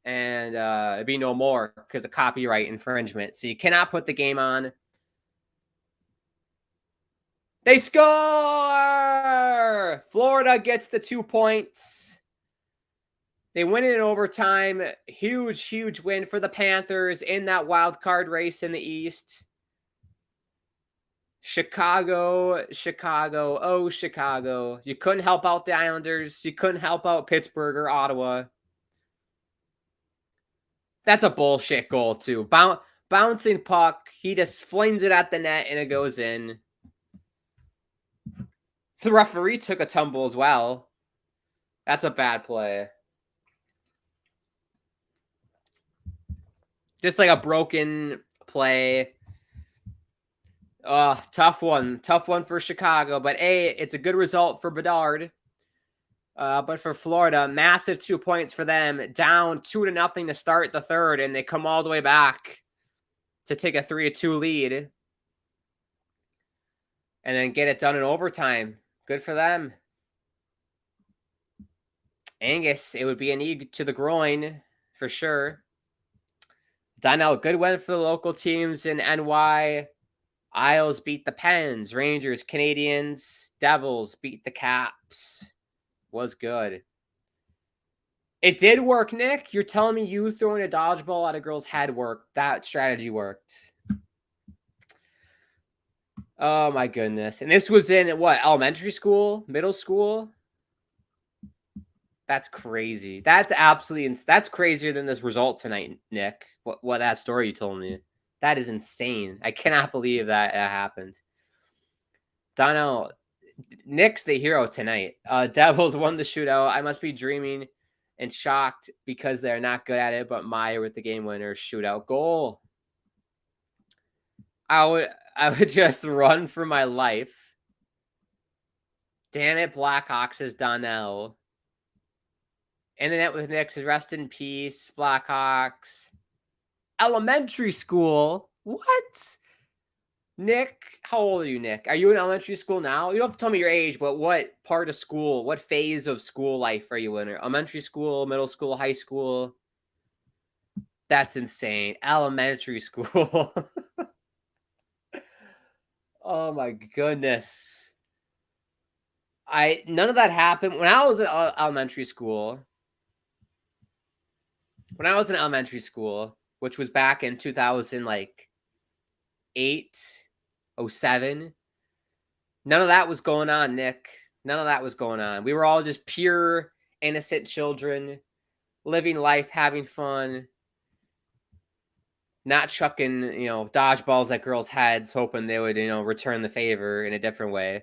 and it'd be no more because of copyright infringement. So you cannot put the game on. They score! Florida gets the 2 points. They win it in overtime. Huge win for the Panthers in that wild card race in the East. Chicago. Oh, Chicago. You couldn't help out the Islanders. You couldn't help out Pittsburgh or Ottawa. That's a bullshit goal, too. Bouncing puck. He just flings it at the net, and it goes in. The referee took a tumble as well. That's a bad play. Just like a broken play. Tough one. Tough one for Chicago. But, it's a good result for Bedard. But for Florida, massive 2 points for them. Down 2-0 to start the third, and they come all the way back to take a 3-2 lead. And then get it done in overtime. Good for them. Angus, it would be a knee to the groin for sure. Donnell, good win for the local teams in NY. Isles beat the Pens. Rangers, Canadians, Devils beat the Caps. Was good. It did work, Nick. You're telling me you throwing a dodgeball at a girl's head worked. That strategy worked. Oh, my goodness. And this was in, what, elementary school? Middle school? That's crazy. That's absolutely that's crazier than this result tonight, Nick. What that story you told me. That is insane. I cannot believe that happened. Donnell, Nick's the hero tonight. Devils won the shootout. I must be dreaming and shocked because they're not good at it, but Meyer with the game winner shootout goal. I would just run for my life. Damn it, Blackhawks is Donnell. And the net with Nick says, rest in peace, Blackhawks. Elementary school? What? Nick, how old are you, Nick? Are you in elementary school now? You don't have to tell me your age, but what part of school, what phase of school life are you in? Elementary school, middle school, high school? That's insane. Elementary school. Oh my goodness. None of that happened when I was in elementary school. When I was in elementary school, which was back in 2008, 07, none of that was going on, Nick. None of that was going on. We were all just pure, innocent children, living life, having fun, not chucking, dodgeballs at girls' heads, hoping they would, return the favor in a different way.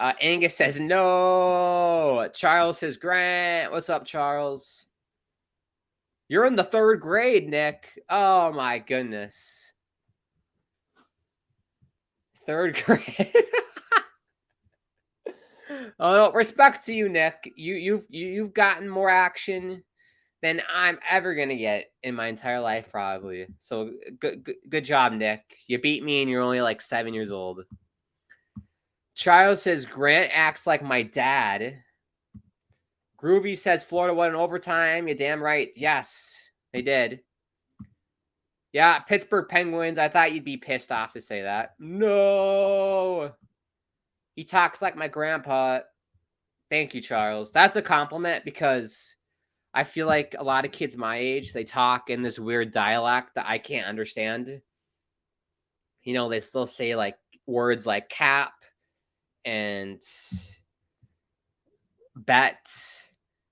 Angus says, no. Charles says, Grant. What's up, Charles? You're in the 3rd grade, Nick. Oh, my goodness. 3rd grade. Oh, no, respect to you, Nick. You've gotten more action than I'm ever going to get in my entire life, probably. So, good job, Nick. You beat me, and you're only like 7 years old. Charles says, Grant acts like my dad. Groovy says, Florida won in overtime. You're damn right. Yes, they did. Yeah, Pittsburgh Penguins. I thought you'd be pissed off to say that. No. He talks like my grandpa. Thank you, Charles. That's a compliment because I feel like a lot of kids my age, they talk in this weird dialect that I can't understand. They still say like words like cap and bet,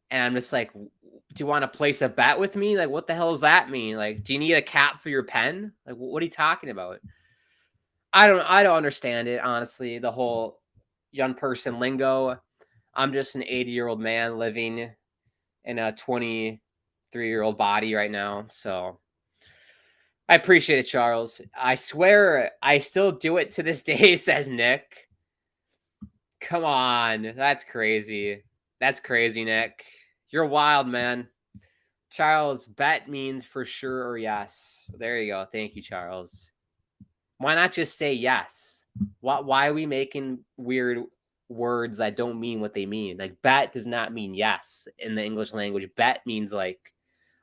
and I'm just like, do you want to place a bet with me? Like, what the hell does that mean? Like, do you need a cap for your pen? Like, what are you talking about? I don't understand it, honestly, the whole young person lingo. I'm just an 80-year-old man living in a 23-year-old body right now, so I appreciate it, Charles. I swear I still do it to this day, says Nick. Come on. That's crazy. That's crazy, Nick. You're wild, man. Charles, bet means for sure or yes. There you go. Thank you, Charles. Why not just say yes? Why are we making weird words that don't mean what they mean? Like, bet does not mean yes in the English language. Bet means like,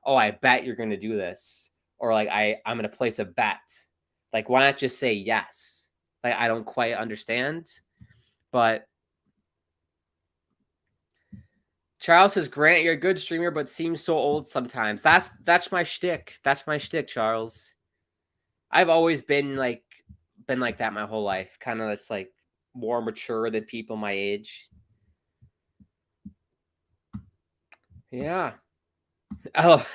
oh, I bet you're going to do this. Or like, I'm going to place a bet. Like, why not just say yes? Like, I don't quite understand. But Charles says, Grant, you're a good streamer, but seems so old sometimes. That's my shtick. That's my shtick, Charles. I've always been like that my whole life. Kind of this like more mature than people my age. Yeah. Oh.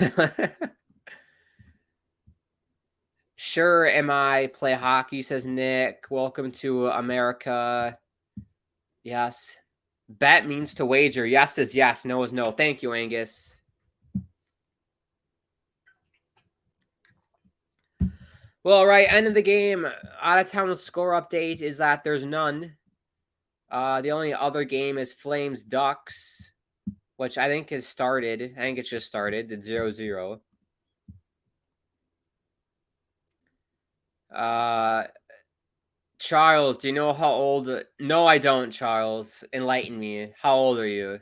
Sure am I. Play hockey, says Nick. Welcome to America. Yes. Bet means to wager. Yes is yes. No is no. Thank you, Angus. Well, all right. End of the game. Out of town score update is that there's none. The only other game is Flames Ducks, which I think has started. I think it's just started. It's 0-0. Charles, do you know how old? No, I don't, Charles. Enlighten me. How old are you?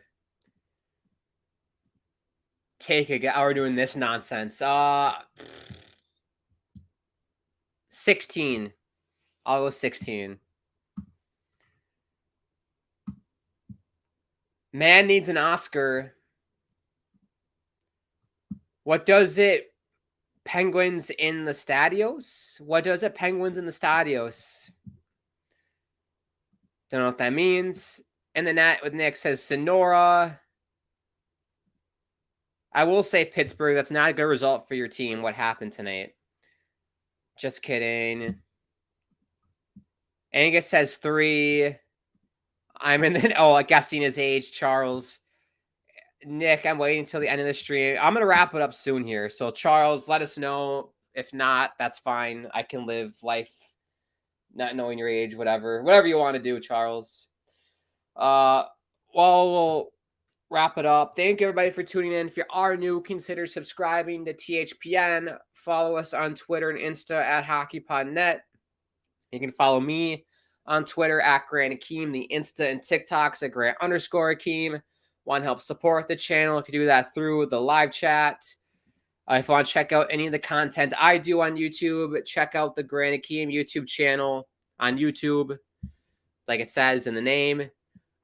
Take a guess. We're doing this nonsense. 16. I'll go 16. Man needs an Oscar. What does it? Penguins in the Stadios? What does it? Penguins in the Stadios. Don't know what that means. And the net with Nick says Sonora. I will say Pittsburgh. That's not a good result for your team. What happened tonight? Just kidding. Angus says 3. I'm in the guessing his age, Charles. Nick, I'm waiting until the end of the stream. I'm gonna wrap it up soon here. So Charles, let us know. If not, that's fine. I can live life not knowing your age, whatever you want to do, Charles. Well, we'll wrap it up. Thank you everybody for tuning in. If you are new, consider subscribing to THPN. Follow us on Twitter and Insta at HockeyPodNet. You can follow me on Twitter at Grant Akeem, the Insta and TikToks at Grant_Akeem. Want to help support the channel? You can do that through the live chat. If you want to check out any of the content I do on YouTube, check out the Grant Akeem YouTube channel on YouTube, like it says in the name.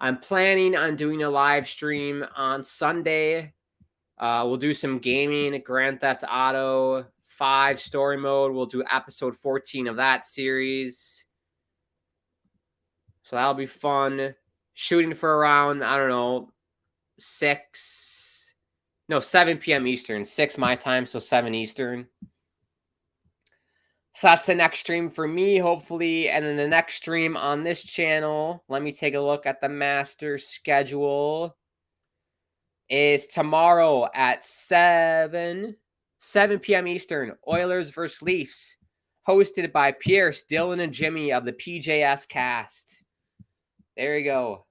I'm planning on doing a live stream on Sunday. We'll do some gaming, Grand Theft Auto 5 story mode. We'll do episode 14 of that series. So that'll be fun. Shooting for around, I don't know, 7 p.m. Eastern. 6 my time, so 7 Eastern. So that's the next stream for me, hopefully. And then the next stream on this channel, let me take a look at the master schedule, is tomorrow at 7 p.m. Eastern. Oilers versus Leafs, hosted by Pierce, Dylan, and Jimmy of the PJS cast. There you go.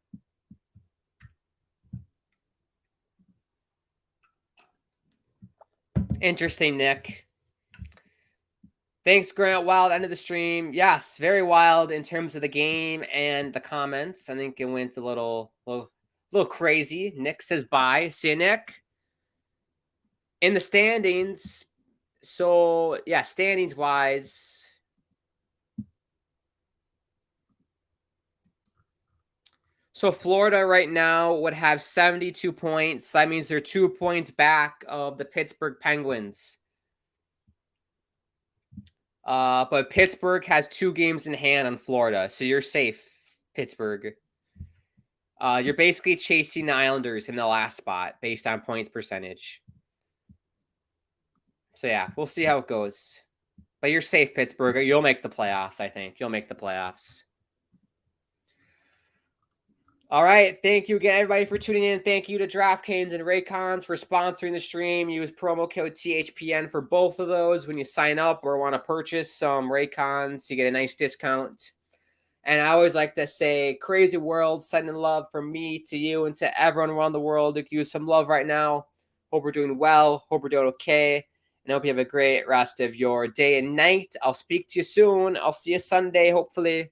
Interesting, Nick. Thanks, Grant. Wild end of the stream. Yes, very wild in terms of the game and the comments. I think it went a little crazy. Nick says bye. See you, Nick. In the standings. So, yeah, standings-wise. So, Florida right now would have 72 points. That means they're 2 points back of the Pittsburgh Penguins. But Pittsburgh has 2 games in hand on Florida, so you're safe, Pittsburgh. You're basically chasing the Islanders in the last spot based on points percentage. So, yeah, we'll see how it goes. But you're safe, Pittsburgh. You'll make the playoffs, I think. You'll make the playoffs. All right. Thank you again, everybody, for tuning in. Thank you to DraftKings and Raycons for sponsoring the stream. Use promo code THPN for both of those when you sign up or want to purchase some Raycons. You get a nice discount. And I always like to say, crazy world, sending love from me to you and to everyone around the world who could use some love right now. Hope we're doing well. Hope we're doing okay. And I hope you have a great rest of your day and night. I'll speak to you soon. I'll see you Sunday, hopefully.